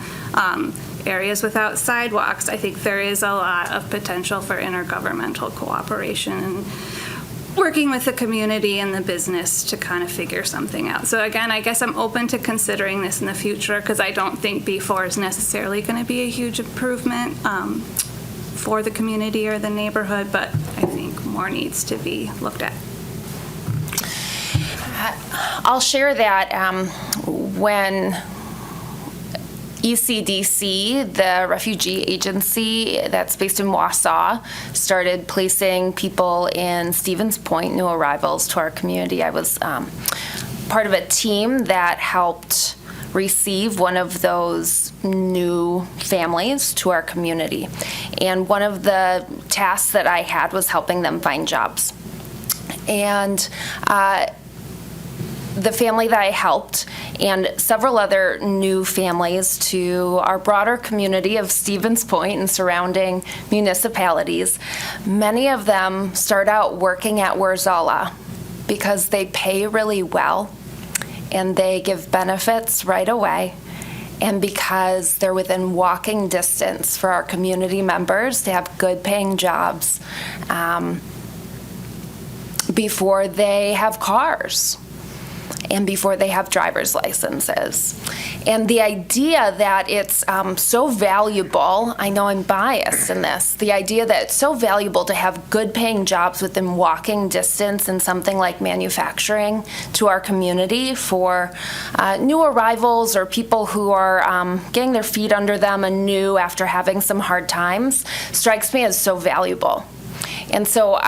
Areas without sidewalks, I think there is a lot of potential for intergovernmental cooperation and working with the community and the business to kind of figure something out. So again, I guess I'm open to considering this in the future because I don't think B4 is necessarily going to be a huge improvement for the community or the neighborhood, but I think more needs to be looked at. I'll share that when ECDC, the refugee agency that's based in Wausau, started placing people in Stevens Point, new arrivals to our community. I was part of a team that helped receive one of those new families to our community. And one of the tasks that I had was helping them find jobs. And the family that I helped and several other new families to our broader community of Stevens Point and surrounding municipalities, many of them start out working at Warzella because they pay really well and they give benefits right away, and because they're within walking distance for our community members to have good paying jobs before they have cars and before they have driver's licenses. And the idea that it's so valuable, I know I'm biased in this, the idea that it's so valuable to have good paying jobs within walking distance in something like manufacturing to our community for new arrivals or people who are getting their feet under them anew after having some hard times strikes me as so valuable. And so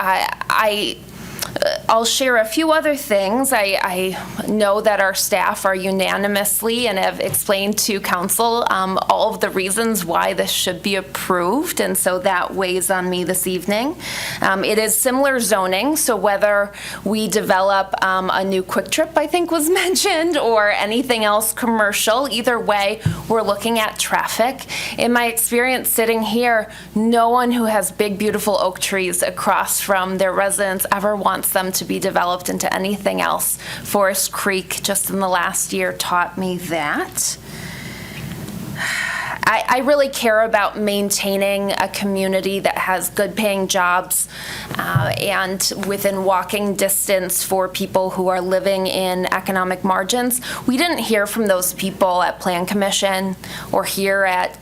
I'll share a few other things. I know that our staff are unanimously and have explained to council all of the reasons why this should be approved, and so that weighs on me this evening. It is similar zoning, so whether we develop a new Quick Trip, I think was mentioned, or anything else commercial, either way, we're looking at traffic. In my experience sitting here, no one who has big, beautiful oak trees across from their residence ever wants them to be developed into anything else. Forest Creek, just in the last year, taught me that. I really care about maintaining a community that has good paying jobs and within walking distance for people who are living in economic margins. We didn't hear from those people at Plan Commission or here at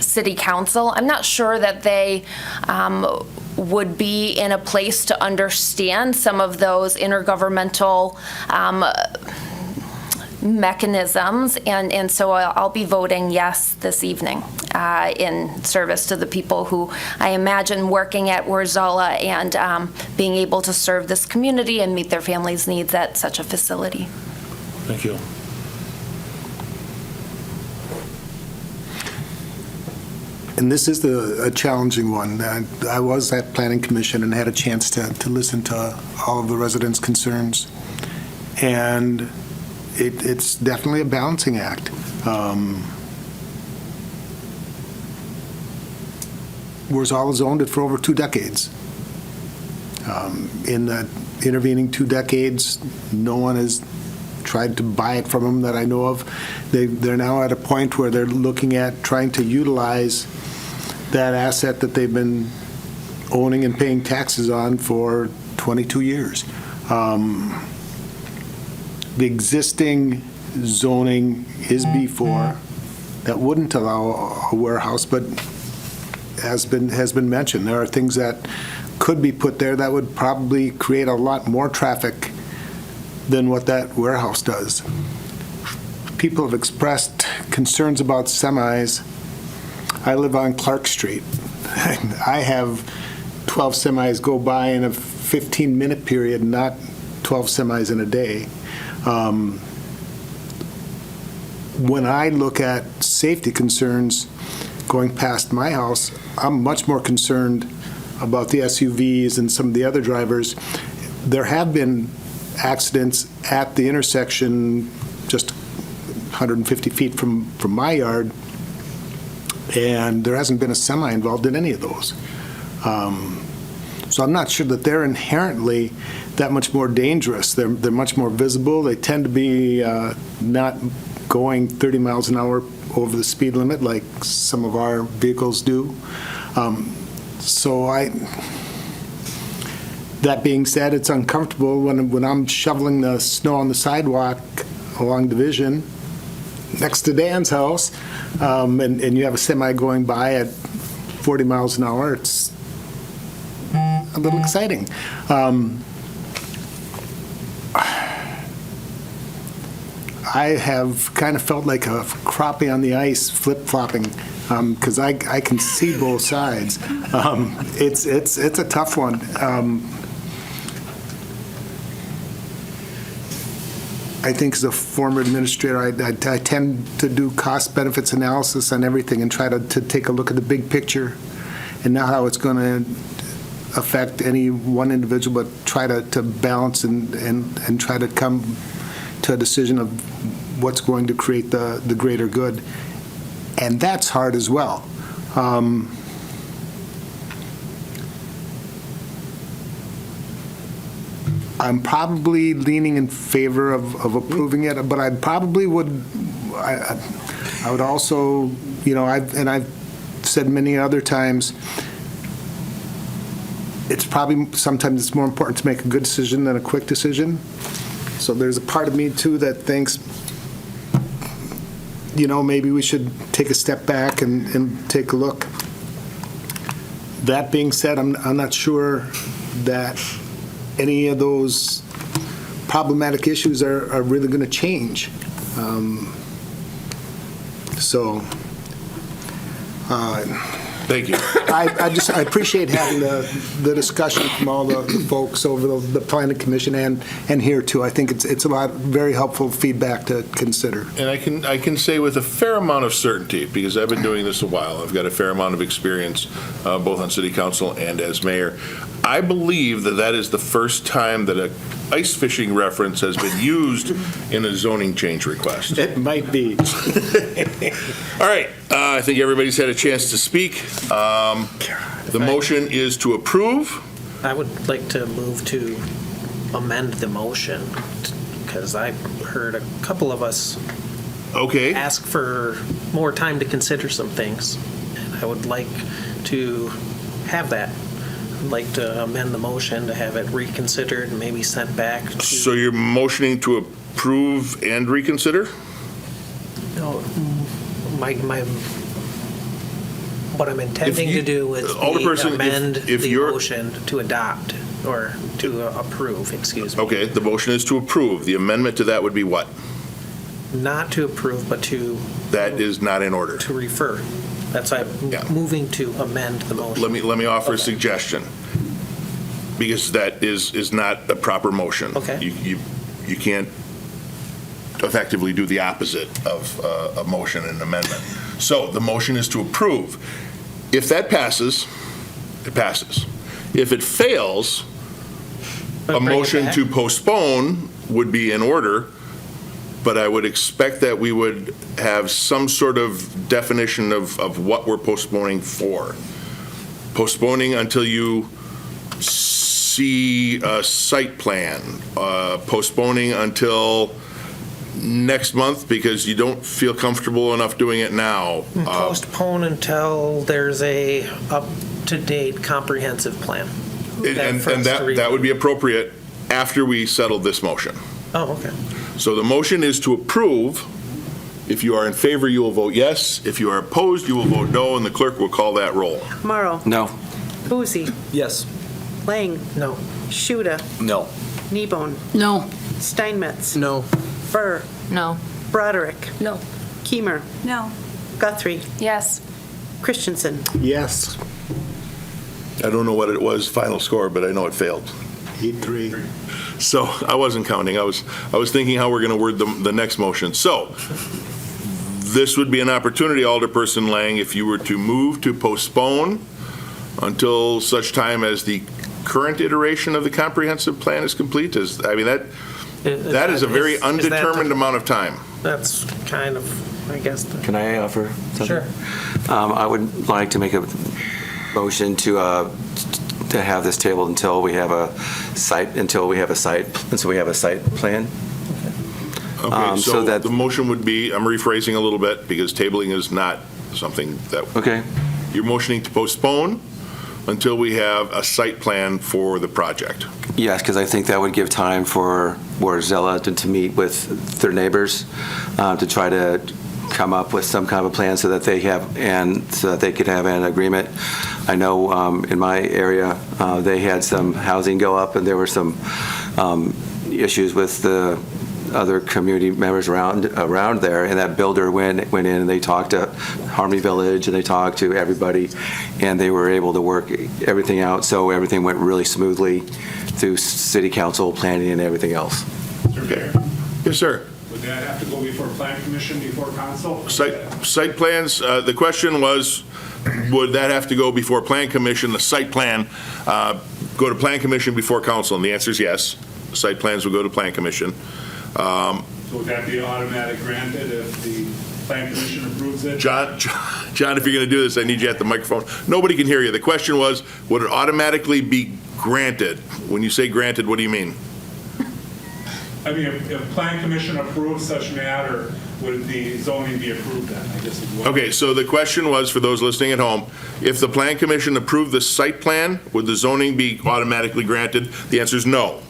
City Council. I'm not sure that they would be in a place to understand some of those intergovernmental mechanisms, and so I'll be voting yes this evening in service to the people who I imagine working at Warzella and being able to serve this community and meet their families' needs at such a facility. Thank you. And this is a challenging one. I was at Planning Commission and had a chance to listen to all of the residents' concerns. And it's definitely a balancing act. Warsaw owned it for over 2 decades. In the intervening 2 decades, no one has tried to buy it from them that I know of. They're now at a point where they're looking at trying to utilize that asset that they've been owning and paying taxes on for 22 years. The existing zoning is before that wouldn't allow a warehouse, but has been mentioned, there are things that could be put there that would probably create a lot more traffic than what that warehouse does. People have expressed concerns about semis. I live on Clark Street. I have 12 semis go by in a 15-minute period, not 12 semis in a day. When I look at safety concerns going past my house, I'm much more concerned about the SUVs and some of the other drivers. There have been accidents at the intersection just 150 feet from my yard, and there hasn't been a semi involved in any of those. So I'm not sure that they're inherently that much more dangerous. They're much more visible. They tend to be not going 30 miles an hour over the speed limit like some of our vehicles do. That being said, it's uncomfortable when I'm shoveling the snow on the sidewalk along Division next to Dan's house, and you have a semi going by at 40 miles an hour. It's a little exciting. I have kind of felt like a crappie on the ice flip-flopping because I can see both sides. It's a tough one. I think as a former administrator, I tend to do cost benefits analysis on everything and try to take a look at the big picture and not how it's going to affect any one individual, but try to balance and try to come to a decision of what's going to create the greater good. And that's hard as well. I'm probably leaning in favor of approving it, but I probably would, I would also, I've said many other times, it's probably, sometimes it's more important to make a good decision than a quick decision. So there's a part of me too that thinks, maybe we should take a step back and take a look. That being said, I'm not sure that any of those problematic issues are really going to change. Thank you. I appreciate having the discussion from all the folks over the Planning Commission and here too. I think it's a lot very helpful feedback to consider. And I can say with a fair amount of certainty, because I've been doing this a while, I've got a fair amount of experience both on City Council and as mayor. I believe that is the first time that a ice fishing reference has been used in a zoning change request. It might be. All right, I think everybody's had a chance to speak. The motion is to approve. I would like to move to amend the motion, because I heard a couple of us ask for more time to consider some things, and I would like to have that. I'd like to amend the motion to have it reconsidered and maybe sent back to... So you're motioning to approve and reconsider? No, what I'm intending to do is amend the motion to adopt, or to approve, excuse me. Okay, the motion is to approve. The amendment to that would be what? Not to approve, but to... That is not in order. To refer. That's why I'm moving to amend the motion. Let me offer a suggestion, because that is not a proper motion. Okay. You can't effectively do the opposite of a motion and an amendment. So the motion is to approve. If that passes, it passes. If it fails, a motion to postpone would be in order, but I would expect that we would have some sort of definition of what we're postponing for. Postponing until you see a site plan, postponing until next month because you don't feel comfortable enough doing it now. Postpone until there's a up-to-date comprehensive plan. And that would be appropriate after we settle this motion. Oh, okay. So the motion is to approve. If you are in favor, you will vote yes. If you are opposed, you will vote no, and the clerk will call that roll. Morrow. No. Boozy. Yes. Lang. No. Shuda. No. Kneebone. No. Steinmetz. No. Burr. No. Broderick. No. Keimer. No. Guthrie. Yes. Christensen. Yes, I don't know what it was, final score, but I know it failed. 8-3. So I wasn't counting. I was thinking how we're going to word the next motion. So this would be an opportunity, Alderperson Lang, if you were to move to postpone until such time as the current iteration of the comprehensive plan is complete. That is a very undetermined amount of time. That's kind of, I guess. Can I offer something? Sure. I would like to make a motion to have this tabled until we have a site plan. Okay, so so that- the motion would be, I'm rephrasing a little bit because tabling is not something that. Okay. You're motioning to postpone until we have a site plan for the project. Yes, because I think that would give time for Zella to meet with their neighbors to try to come up with some kind of a plan so that they could have an agreement. I know in my area they had some housing go up, and there were some issues with the other community members around there, and that builder went in and they talked to Harmony Village and they talked to everybody, and they were able to work everything out, so everything went really smoothly through city council planning and everything else. Okay. Yes, sir. Would that have to go before plan commission, before council? Site plans, the question was, would that have to go before plan commission, the site plan, go to plan commission before council? And the answer is yes. Site plans will go to plan commission. So would that be automatic granted if the plan commission approves it? John, if you're going to do this, I need you at the microphone. Nobody can hear you. The question was, would it automatically be granted? When you say granted, what do you mean? I mean, if plan commission approves such matter, would the zoning be approved then? I guess is what. Okay, so the question was, for those listening at home, if the plan commission approved the site plan, would the zoning be automatically granted? The answer is no.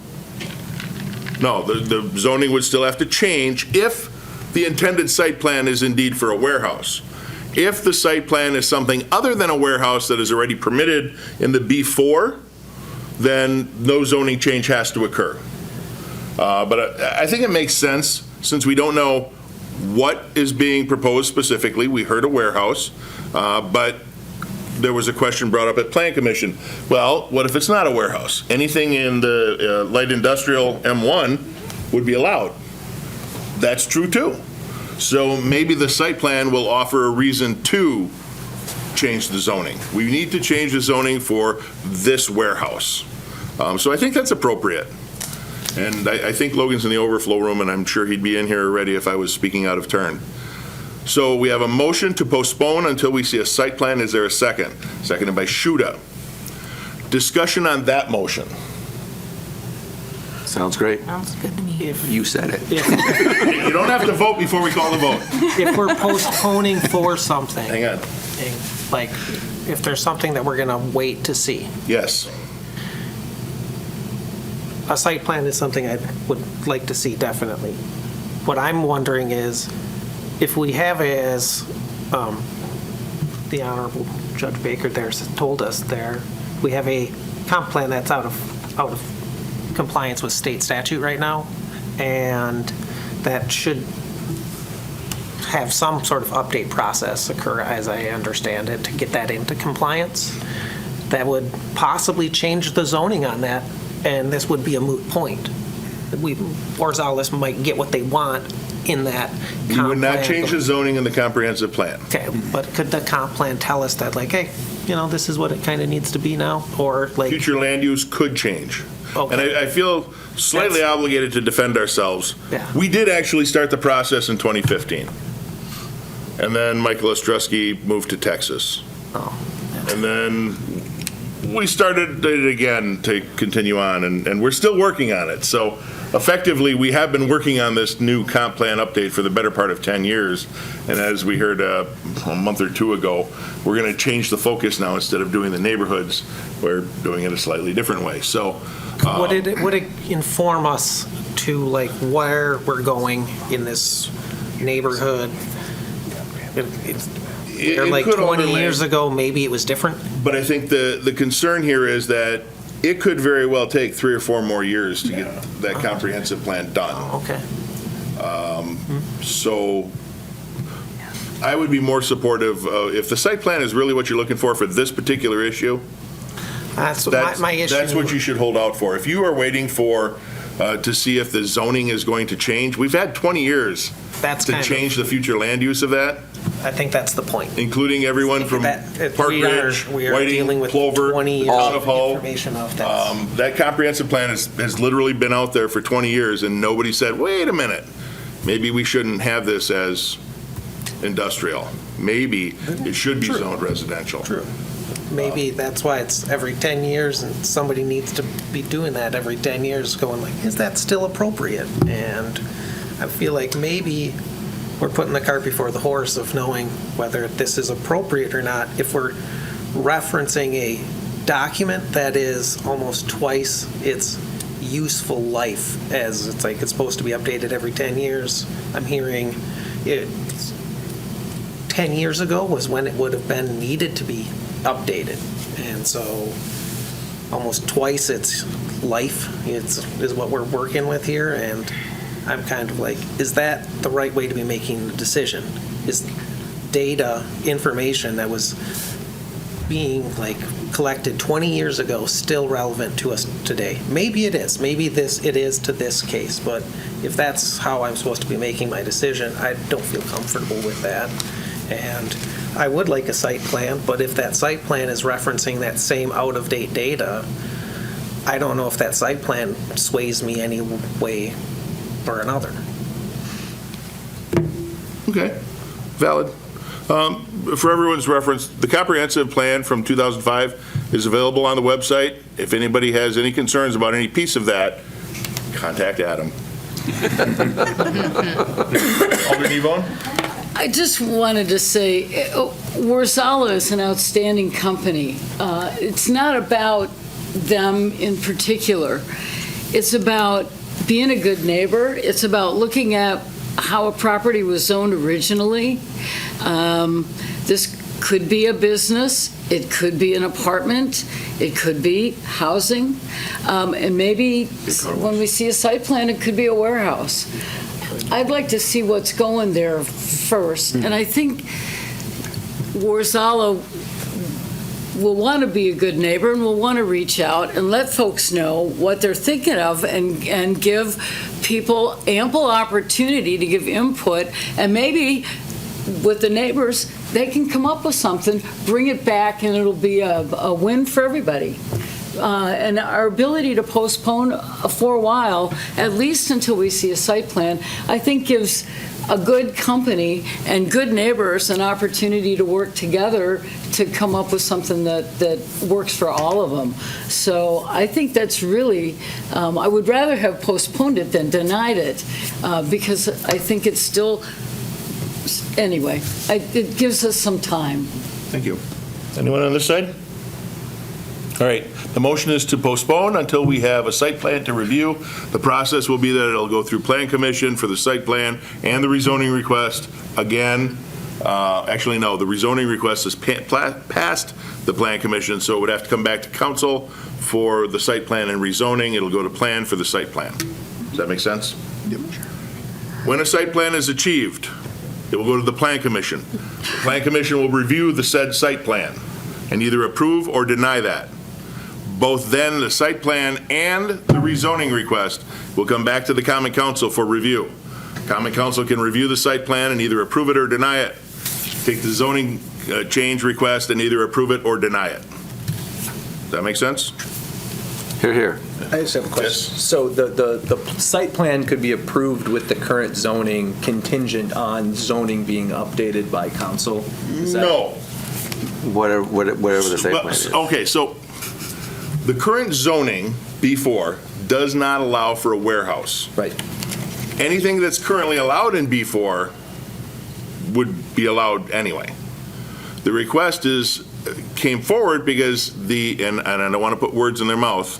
No, the zoning would still have to change if the intended site plan is indeed for a warehouse. If the site plan is something other than a warehouse that is already permitted in the B4, then no zoning change has to occur. But I think it makes sense, since we don't know what is being proposed specifically. We heard a warehouse, but there was a question brought up at Plan Commission. Well, what if it's not a warehouse? Anything in the light industrial M1 would be allowed. That's true too. So maybe the site plan will offer a reason to change the zoning. We need to change the zoning for this warehouse. So I think that's appropriate. And I think Logan's in the overflow room, and I'm sure he'd be in here already if I was speaking out of turn. So we have a motion to postpone until we see a site plan. Is there a second? Seconded by Shuda. Discussion on that motion. Sounds great. Sounds good to me. You said it. You don't have to vote before we call the vote. If we're postponing for something. Hang on. Like, if there's something that we're going to wait to see. Yes. A site plan is something I would like to see, definitely. What I'm wondering is, if we have, as the Honorable Judge Baker there told us there, we have a comp plan that's out of compliance with state statute right now, and that should have some sort of update process occur, as I understand it, to get that into compliance. That would possibly change the zoning on that, and this would be a moot point. Orzales might get what they want in that comp plan. You would not change the zoning in the comprehensive plan. Okay, but could the comp plan tell us that, like, hey, this is what it kind of needs to be now? Or like. Future land use could change. Okay. And I feel slightly obligated to defend ourselves. Yeah. We did actually start the process in 2015. And then Michael Ostrowski moved to Texas. Oh. And then we started it again to continue on, and we're still working on it. So effectively, we have been working on this new comp plan update for the better part of 10 years. And as we heard a month or two ago, we're going to change the focus now. Instead of doing the neighborhoods, we're doing it a slightly different way. So Would it inform us to like where we're going in this neighborhood? Or like could 20 overlay. years ago, maybe it was different? But I think the concern here is that it could very well take 3 or 4 more years to get that comprehensive plan done. Okay. So I would be more supportive, if the site plan is really what you're looking for this particular issue, That's that's my issue. that's what you should hold out for. If you are waiting for, to see if the zoning is going to change, we've had 20 years to change the future land use of that, I think that's the point. including everyone from Park Ridge, we are dealing Whiting, with Clover, 20 years Town of of Hull. information of that. That comprehensive plan has literally been out there for 20 years, and nobody said, wait a minute, maybe we shouldn't have this as industrial. Maybe it should be zoned residential. True. Maybe that's why it's every 10 years, and somebody needs to be doing that every 10 years, going like, is that still appropriate? And I feel like maybe we're putting the cart before the horse of knowing whether this is appropriate or not. If we're referencing a document that is almost twice its useful life, as it's like it's supposed to be updated every 10 years, I'm hearing it 10 years ago was when it would have been needed to be updated. And so almost twice its life is what we're working with here. And I'm kind of like, is that the right way to be making the decision? Is data, information that was being like collected 20 years ago still relevant to us today? Maybe it is. Maybe it is to this case. But if that's how I'm supposed to be making my decision, I don't feel comfortable with that. And I would like a site plan, but if that site plan is referencing that same out-of-date data, I don't know if that site plan sways me any way or another. Okay, valid. For everyone's reference, the comprehensive plan from 2005 is available on the website. If anybody has any concerns about any piece of that, contact Adam. Alderman Evon? I just wanted to say, Warzala is an outstanding company. It's not about them in particular. It's about being a good neighbor. It's about looking at how a property was zoned originally. This could be a business. It could be an apartment. It could be housing. And maybe when we see a site plan, it could be a warehouse. I'd like to see what's going there first. And I think Warzala will want to be a good neighbor and will want to reach out and let folks know what they're thinking of and give people ample opportunity to give input. And maybe with the neighbors, they can come up with something, bring it back, and it'll be a win for everybody. And our ability to postpone for a while, at least until we see a site plan, I think gives a good company and good neighbors an opportunity to work together to come up with something that works for all of them. So I think that's really, I would rather have postponed it than denied it, because I think it's still, anyway, it gives us some time. Thank you. Anyone on this side? All right, the motion is to postpone until we have a site plan to review. The process will be that it'll go through Plan Commission for the site plan and the rezoning request. Again, actually, no, the rezoning request is past the Plan Commission, so it would have to come back to council for the site plan and rezoning. It'll go to plan for the site plan. Does that make sense? Yep. When a site plan is achieved, it will go to the Plan Commission. The Plan Commission will review the said site plan and either approve or deny that. Both then the site plan and the rezoning request will come back to the Common Council for review. Common Council can review the site plan and either approve it or deny it. Take the zoning change request and either approve it or deny it. Does that make sense? Hear, hear. I just have a question. So the site plan could be approved with the current zoning contingent on zoning being updated by council? No. Whatever the site plan is. Okay, so The current zoning, B4, does not allow for a warehouse. Right. Anything that's currently allowed in B4 would be allowed anyway. The request came forward because and I don't want to put words in their mouth,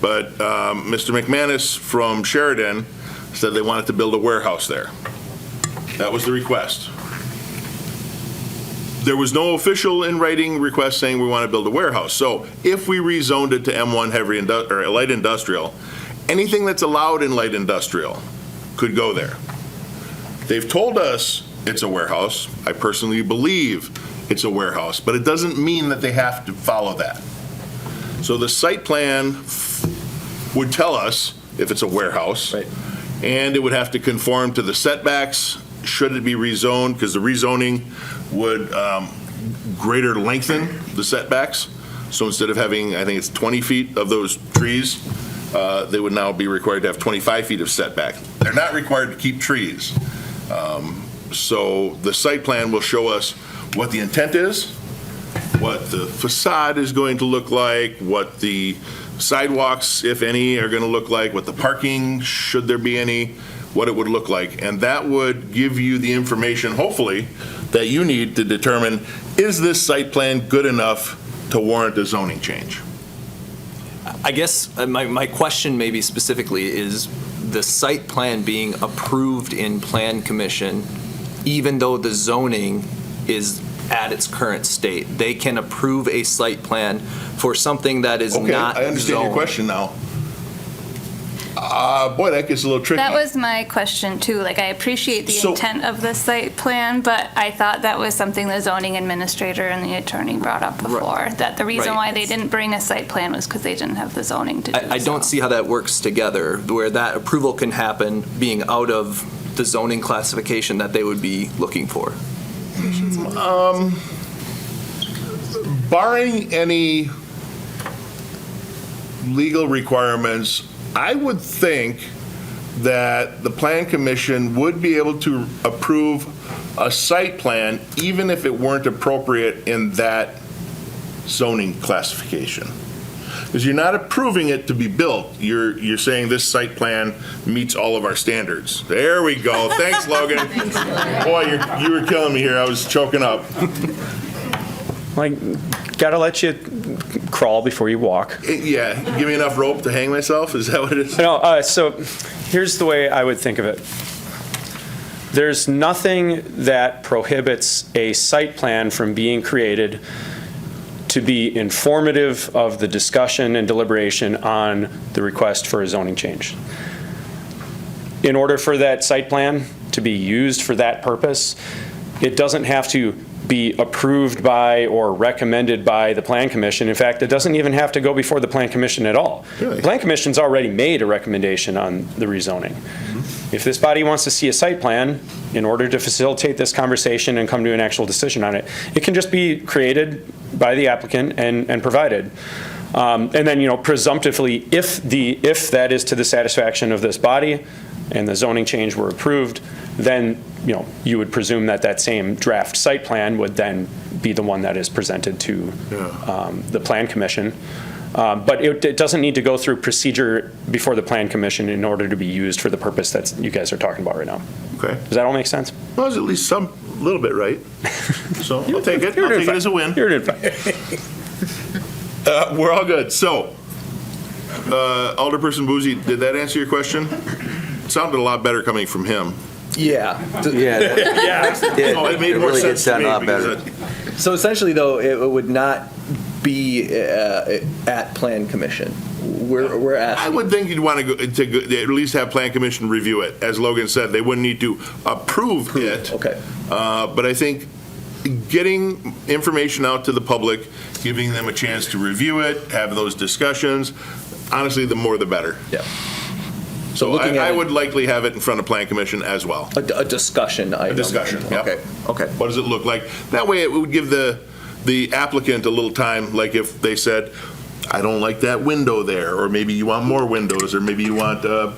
but Mr. McManus from Sheridan said they wanted to build a warehouse there. That was the request. There was no official in writing request saying we want to build a warehouse. So if we rezoned it to M1 or light industrial, anything that's allowed in light industrial could go there. They've told us it's a warehouse. I personally believe it's a warehouse, but it doesn't mean that they have to follow that. So the site plan would tell us if it's a warehouse, Right. and it would have to conform to the setbacks should it be rezoned, because the rezoning would greater lengthen the setbacks. So instead of having, I think it's 20 feet of those trees, they would now be required to have 25 feet of setback. They're not required to keep trees. So the site plan will show us what the intent is, what the facade is going to look like, what the sidewalks, if any, are going to look like, what the parking, should there be any, what it would look like. And that would give you the information, hopefully, that you need to determine, is this site plan good enough to warrant a zoning change? I guess my question maybe specifically is the site plan being approved in Plan Commission, even though the zoning is at its current state. They can approve a site plan for something that is not Okay, I understand your zoned. question now. Boy, that gets a little tricky. That was my question too. Like, I appreciate the So- intent of the site plan, but I thought that was something the zoning administrator and the attorney brought up before, that the reason Right. why they didn't bring a site plan was because they didn't have the zoning to do so. I don't see how that works together, where that approval can happen being out of the zoning classification that they would be looking for. Barring any legal requirements, I would think that the Plan Commission would be able to approve a site plan even if it weren't appropriate in that zoning classification. Because you're not approving it to be built. You're saying this site plan meets all of our standards. There we go. Thanks, Logan. Boy, you were killing me here. I was choking up. Like, gotta let you crawl before you walk. Yeah, give me enough rope to hang myself? Is that what it is? No, so here's the way I would think of it. There's nothing that prohibits a site plan from being created to be informative of the discussion and deliberation on the request for a zoning change. In order for that site plan to be used for that purpose, it doesn't have to be approved by or recommended by the Plan Commission. In fact, it doesn't even have to go before the Plan Commission at all. Really? The Plan Commission's already made a recommendation on the rezoning. If this body wants to see a site plan in order to facilitate this conversation and come to an actual decision on it, it can just be created by the applicant and provided. And then, presumptively, if that is to the satisfaction of this body and the zoning change were approved, then, you would presume that that same draft site plan would then be the one that is presented to the Plan Commission. But it doesn't need to go through procedure before the Plan Commission in order to be used for the purpose that you guys are talking about right now. Okay. Does that all make sense? Well, it's at least a little bit right. So I'll take it. I'll take it as a win. You're doing fine. We're all good. So, Alderperson Boozy, did that answer your question? It sounded a lot better coming from him. Yeah. Yeah. Oh, it made more really did sense to sound me a lot because better. So essentially, though, it would not be at Plan Commission. We're I asking. would think you'd want to at least have Plan Commission review it. As Logan said, they wouldn't need to approve it. Okay. But I think getting information out to the public, giving them a chance to review it, have those discussions, honestly, the more the better. Yeah. So looking I at would likely have it in front of Plan Commission as well. a discussion item. A discussion, yeah. Okay. What does it look like? That way it would give the applicant a little time, like if they said, I don't like that window there, or maybe you want more windows, or maybe you want a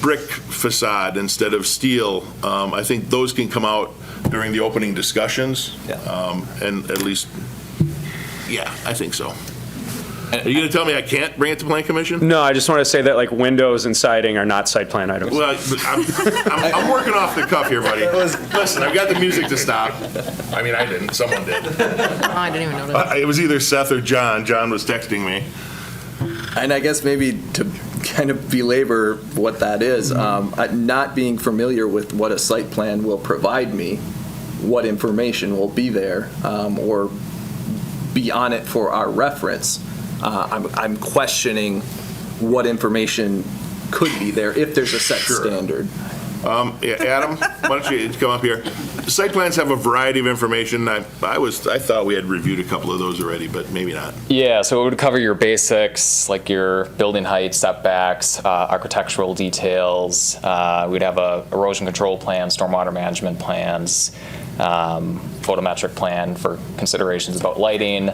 brick facade instead of steel. I think those can come out during the opening discussions. Yeah. And at least, yeah, I think so. Are you going to tell me I can't bring it to Plan Commission? No, I just want to say that like windows and siding are not site plan items. Well, I'm working off the cuff here, buddy. Listen, I've got the music to stop. I mean, I didn't. Someone did. Oh, I didn't even notice. It was either Seth or John. John was texting me. And I guess maybe to kind of belabor what that is, not being familiar with what a site plan will provide me, what information will be there, or be on it for our reference. I'm questioning what information could be there if there's a set standard. Yeah, Adam, why don't you come up here? Site plans have a variety of information. I thought we had reviewed a couple of those already, but maybe not. Yeah, so it would cover your basics, like your building height, setbacks, architectural details. We'd have a erosion control plan, stormwater management plans, photometric plan for considerations about lighting.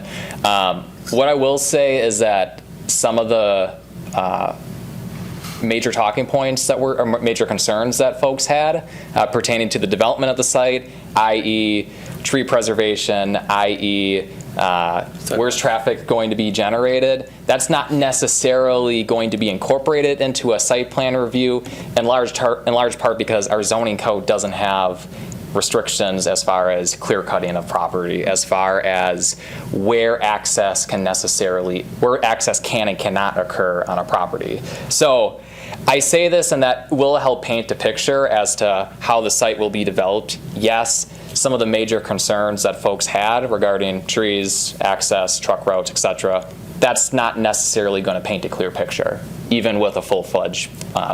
What I will say is that some of the major talking points that were, or major concerns that folks had pertaining to the development of the site, i.e. tree preservation, i.e. Where's traffic going to be generated, that's not necessarily going to be incorporated into a site plan review in large part because our zoning code doesn't have restrictions as far as clear cutting of property, as far as where access can and cannot occur on a property. So I say this and that will help paint a picture as to how the site will be developed. Yes, some of the major concerns that folks had regarding trees, access, truck routes, etc., that's not necessarily going to paint a clear picture, even with a full-fledged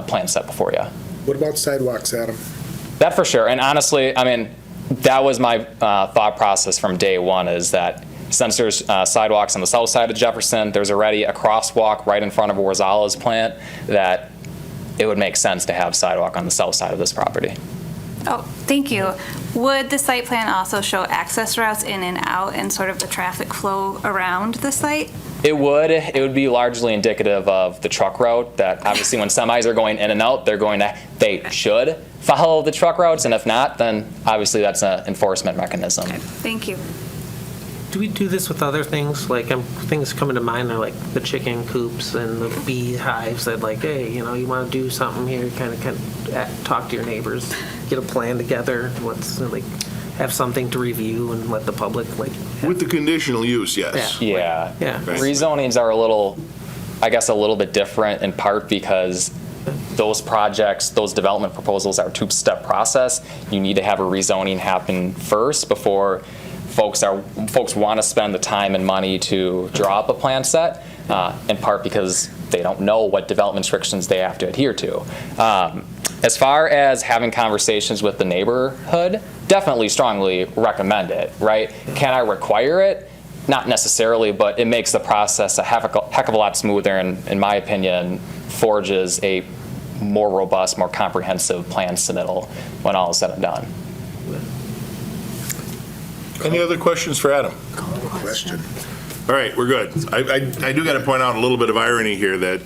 plan set before you. What about sidewalks, Adam? That for sure. And honestly, I mean, that was my thought process from day one, is that since there's sidewalks on the south side of Jefferson, there's already a crosswalk right in front of Warzala's plant, that it would make sense to have sidewalk on the south side of this property. Oh, thank you. Would the site plan also show access routes in and out and sort of the traffic flow around the site? It would be largely indicative of the truck route, that obviously when semis are going in and out, they should follow the truck routes, and if not, then obviously that's an enforcement mechanism. Okay, thank you. Do we do this with other things? Like, things coming to mind are like the chicken coops and the bee hives that like, hey, you want to do something here, kind of talk to your neighbors, get a plan together, have something to review and let the public With the conditional use, yes. Yeah. Yeah. Right. Rezonings are a little bit different in part because those projects, those development proposals are a two-step process. You need to have a rezoning happen first before folks want to spend the time and money to draw up a plan set, in part because they don't know what development restrictions they have to adhere to. As far as having conversations with the neighborhood, definitely strongly recommend it, right? Can I require it? Not necessarily, but it makes the process a heck of a lot smoother, and in my opinion, forges a more robust, more comprehensive plan submittal when all is said and done. Any other questions for Adam? Question. All right, we're good. I do got to point out a little bit of irony here that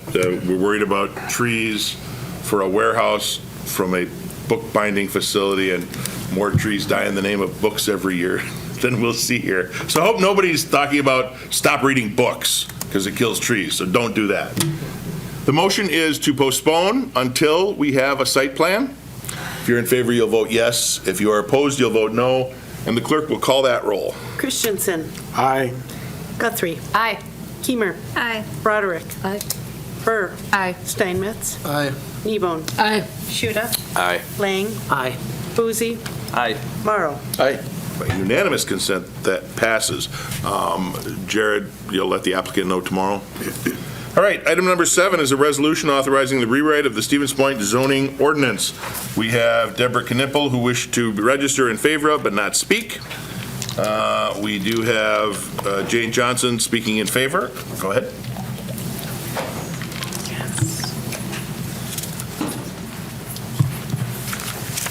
we're worried about trees for a warehouse from a bookbinding facility, and more trees die in the name of books every year than we'll see here. So I hope nobody's talking about stop reading books because it kills trees, so don't do that. The motion is to postpone until we have a site plan. If you're in favor, you'll vote yes. If you are opposed, you'll vote no. And the clerk will call that roll. Christensen. Aye. Guthrie. Aye. Keimer. Aye. Broderick. Aye. Burr. Aye. Steinmetz. Aye. Kneebone. Aye. Shuda. Aye. Lang. Aye. Boozy. Aye. Morrow. Aye. By unanimous consent, that passes. Jared, you'll let the applicant know tomorrow? All right, item number 7 is a resolution authorizing the rewrite of the Stevens Point Zoning Ordinance. We have Deborah Knippel, who wished to register in favor of but not speak. We do have Jane Johnson speaking in favor. Go ahead.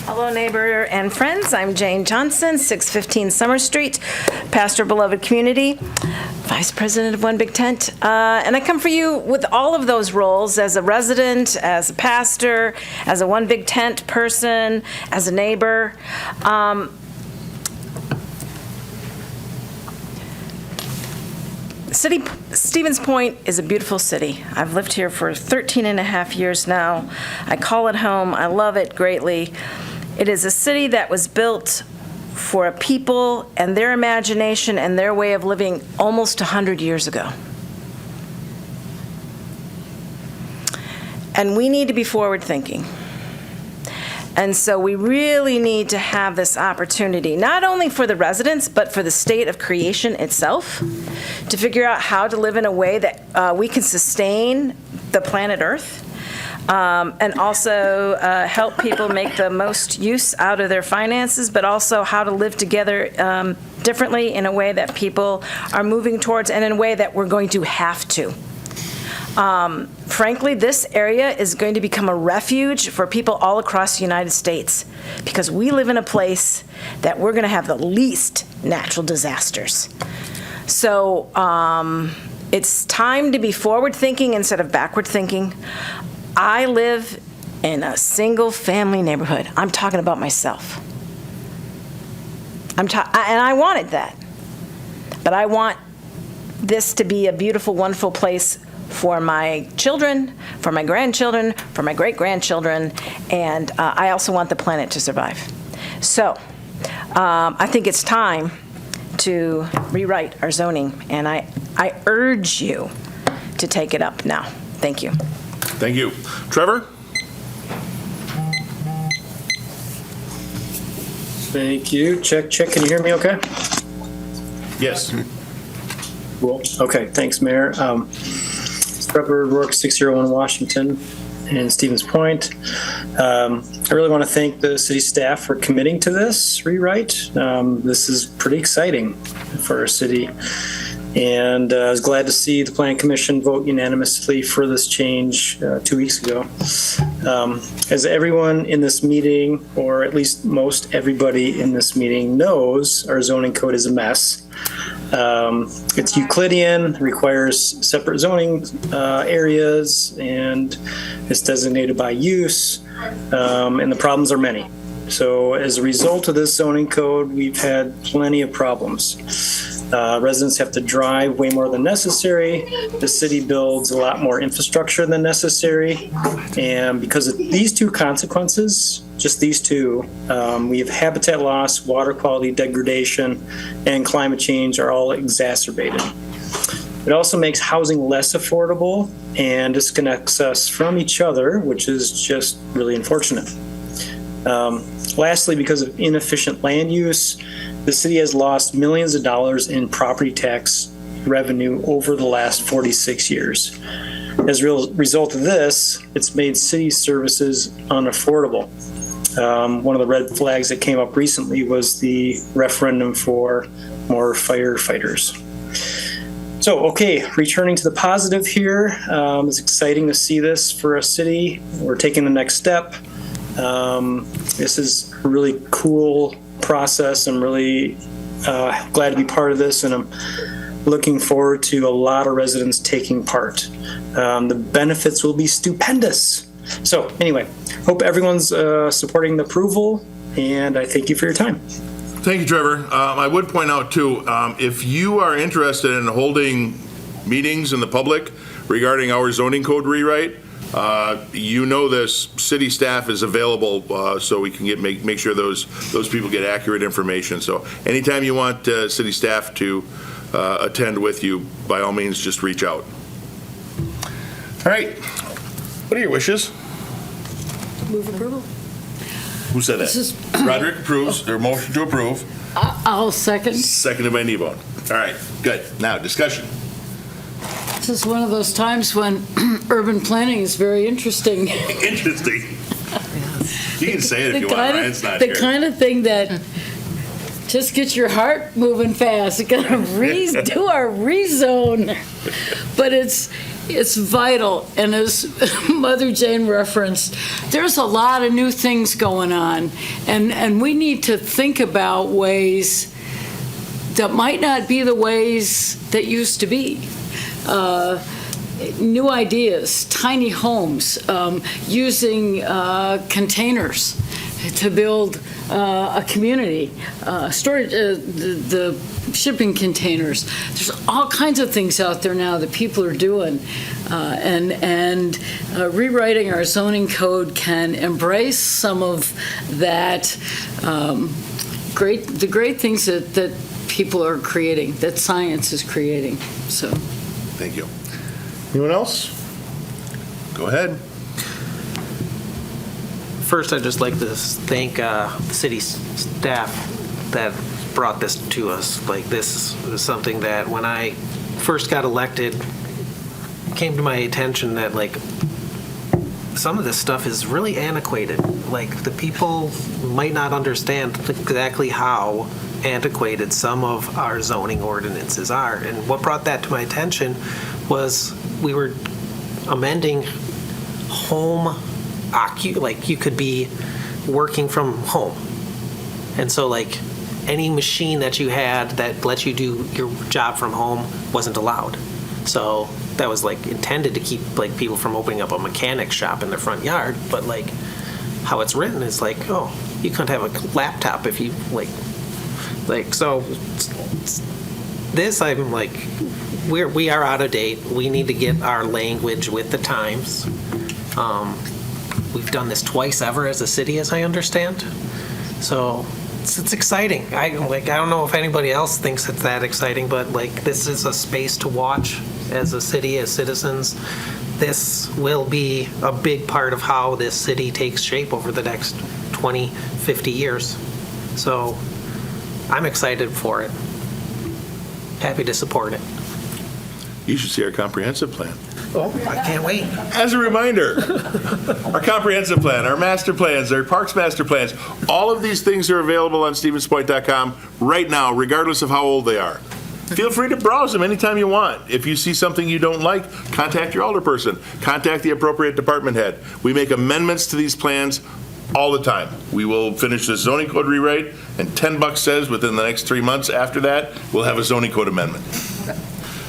Hello, neighbor and friends. I'm Jane Johnson, 615 Summer Street, pastor beloved community, vice president of One Big Tent. And I come for you with all of those roles as a resident, as a pastor, as a One Big Tent person, as a neighbor. Stevens Point is a beautiful city. I've lived here for 13 and a half years now. I call it home. I love it greatly. It is a city that was built for a people and their imagination and their way of living almost 100 years ago. And we need to be forward-thinking. And so we really need to have this opportunity, not only for the residents, but for the state of creation itself, to figure out how to live in a way that we can sustain the planet Earth, and also help people make the most use out of their finances, but also how to live together differently in a way that people are moving towards and in a way that we're going to have to. Frankly, this area is going to become a refuge for people all across the United States because we live in a place that we're going to have the least natural disasters. So it's time to be forward-thinking instead of backward-thinking. I live in a single-family neighborhood. I'm talking about myself. And I wanted that. But I want this to be a beautiful, wonderful place for my children, for my grandchildren, for my great-grandchildren, and I also want the planet to survive. So I think it's time to rewrite our zoning, and I urge you to take it up now. Thank you. Thank you. Trevor? Thank you. Check. Can you hear me okay? Yes. Cool. Okay, thanks, Mayor. Trevor Rourke, 601 Washington in Stevens Point. I really want to thank the city staff for committing to this rewrite. This is pretty exciting for our city. And I was glad to see the Planning Commission vote unanimously for this change 2 weeks ago. As everyone in this meeting, or at least most everybody in this meeting knows, our zoning code is a mess. It's Euclidean, requires separate zoning areas, and it's designated by use, and the problems are many. So as a result of this zoning code, we've had plenty of problems. Residents have to drive way more than necessary. The city builds a lot more infrastructure than necessary. And because of these two consequences, just these two, we have habitat loss, water quality degradation, and climate change are all exacerbated. It also makes housing less affordable and disconnects us from each other, which is just really unfortunate. Lastly, because of inefficient land use, the city has lost millions of dollars in property tax revenue over the last 46 years. As a result of this, it's made city services unaffordable. One of the red flags that came up recently was the referendum for more firefighters. So, okay, returning to the positive here, it's exciting to see this for a city. We're taking the next step. This is a really cool process. I'm really glad to be part of this, and I'm looking forward to a lot of residents taking part. The benefits will be stupendous. So anyway, hope everyone's supporting the approval, and I thank you for your time. Thank you, Trevor. I would point out, too, if you are interested in holding meetings in the public regarding our zoning code rewrite, you know this city staff is available so we can make sure those people get accurate information. So anytime you want city staff to attend with you, by all means, just reach out. All right. What are your wishes? Move approval. Who said that? Roderick approves, or motion to approve. I'll second. Seconded by Nevon. All right, good. Now, discussion. This is one of those times when urban planning is very interesting. Interesting. You can say it if you want. Ryan's not here. The kind of thing that just gets your heart moving fast. It's gonna do our rezone, but it's vital. And as Mother Jane referenced, there's a lot of new things going on, and we need to think about ways that might not be the ways that used to be. New ideas, tiny homes, using containers to build a community, storage, the shipping containers. There's all kinds of things out there now that people are doing, and rewriting our zoning code can embrace some of that the great things that people are creating, that science is creating. So, Thank you. Anyone else? Go ahead. First, I'd just like to thank the city staff that brought this to us. Like, this is something that when I first got elected, came to my attention that, like, some of this stuff is really antiquated. Like, the people might not understand exactly how antiquated some of our zoning ordinances are. And what brought that to my attention was we were amending home like you could be working from home. And so like any machine that you had that lets you do your job from home wasn't allowed. So that was like intended to keep like people from opening up a mechanic shop in their front yard, but like how it's written is like, oh, you couldn't have a laptop if you like so this I'm like we are out of date. We need to get our language with the times. We've done this twice ever as a city, as I understand. So it's exciting. I don't know if anybody else thinks it's that exciting, but like this is a space to watch as a city, as citizens. This will be a big part of how this city takes shape over the next 20, 50 years. So I'm excited for it. Happy to support it. You should see our comprehensive plan. Oh, I can't wait. As a reminder, our comprehensive plan, our master plans, our parks master plans, all of these things are available on stevenspoint.com right now, regardless of how old they are. Feel free to browse them anytime you want. If you see something you don't like, contact your alderperson, contact the appropriate department head. We make amendments to these plans all the time. We will finish the zoning code rewrite, and $10 says within the next 3 months after that, we'll have a zoning code amendment.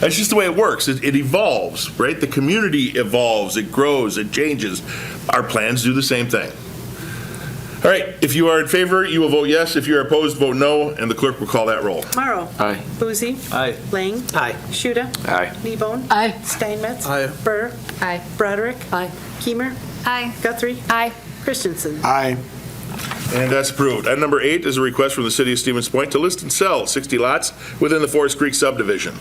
That's just the way it works. It evolves, right? The community evolves, it grows, it changes. Our plans do the same thing. All right, if you are in favor, you will vote yes. If you are opposed, vote no, and the clerk will call that roll. Morrow. Aye. Boozy. Aye. Lang. Aye. Shuda. Aye. Kneebone. Aye. Steinmetz. Aye. Burr. Aye. Broderick. Aye. Keemer. Aye. Guthrie. Aye. Christensen. Aye. And that's approved. Item number 8 is a request from the city of Stevens Point to list and sell 60 lots within the Forest Creek Subdivision.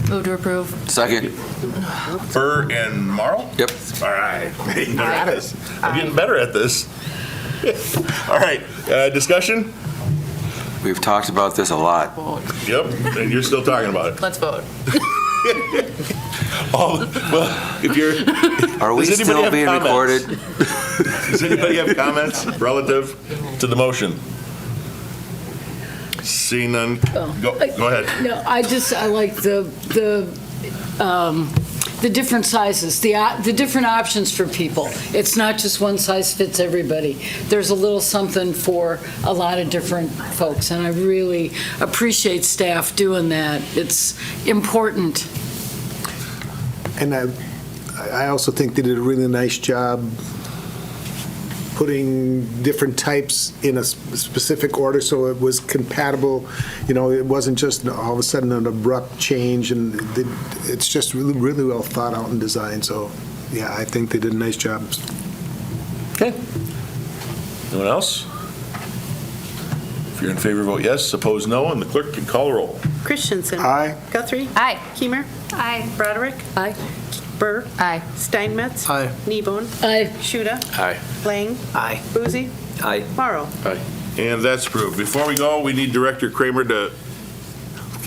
Move to approve. Second. Burr and Marl? Yep. All right. You're better at this. I'm getting better at this. All right, discussion? We've talked about this a lot. Yep, and you're still talking about it. Let's vote. Well, if you're, Are we does anybody still have being comments? recorded? Does anybody have comments relative to the motion? Seeing none, go ahead. No, I like the different sizes, the different options for people. It's not just one size fits everybody. There's a little something for a lot of different folks, and I really appreciate staff doing that. It's important. And I also think they did a really nice job putting different types in a specific order so it was compatible. You know, it wasn't just all of a sudden an abrupt change, and it's just really, really well thought out and designed. So, yeah, I think they did a nice job. Okay. Anyone else? If you're in favor, vote yes. Opposed, no, and the clerk can call a roll. Christensen. Aye. Guthrie. Aye. Keemer. Aye. Broderick. Aye. Burr. Aye. Steinmetz. Aye. Kneebone. Aye. Shuda. Aye. Lang. Aye. Boozy. Aye. Morrow. And that's approved. Before we go, we need Director Kramer to,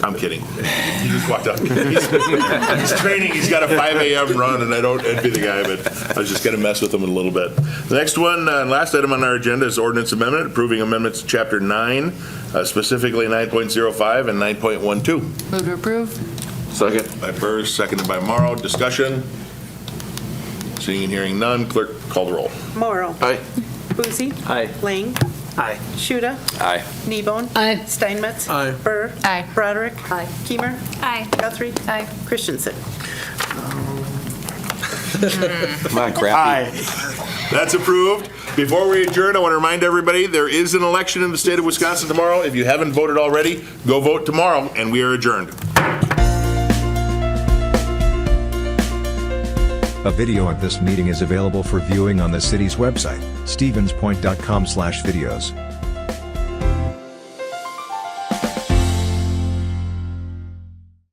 I'm kidding. He just walked up. He's training, he's got a 5 a.m. run, and I don't envy the guy, but I was just going to mess with him a little bit. The next one, last item on our agenda is ordinance amendment, approving amendments to Chapter 9, specifically 9.05 and 9.12. Move to approve. Second. By Burr, seconded by Morrow. Discussion? Seeing and hearing none, clerk call the roll. Morrow. Aye. Boozy. Aye. Lang. Aye. Shuda. Aye. Kneebone. Aye. Steinmetz. Aye. Burr. Aye. Broderick. Aye. Keemer. Aye. Guthrie. Aye. Christensen. Come on, Crappy. That's approved. Before we adjourn, I want to remind everybody, there is an election in the state of Wisconsin tomorrow. If you haven't voted already, go vote tomorrow, and we are adjourned. A video of this meeting is available for viewing on the city's website, stevenspoint.com/videos.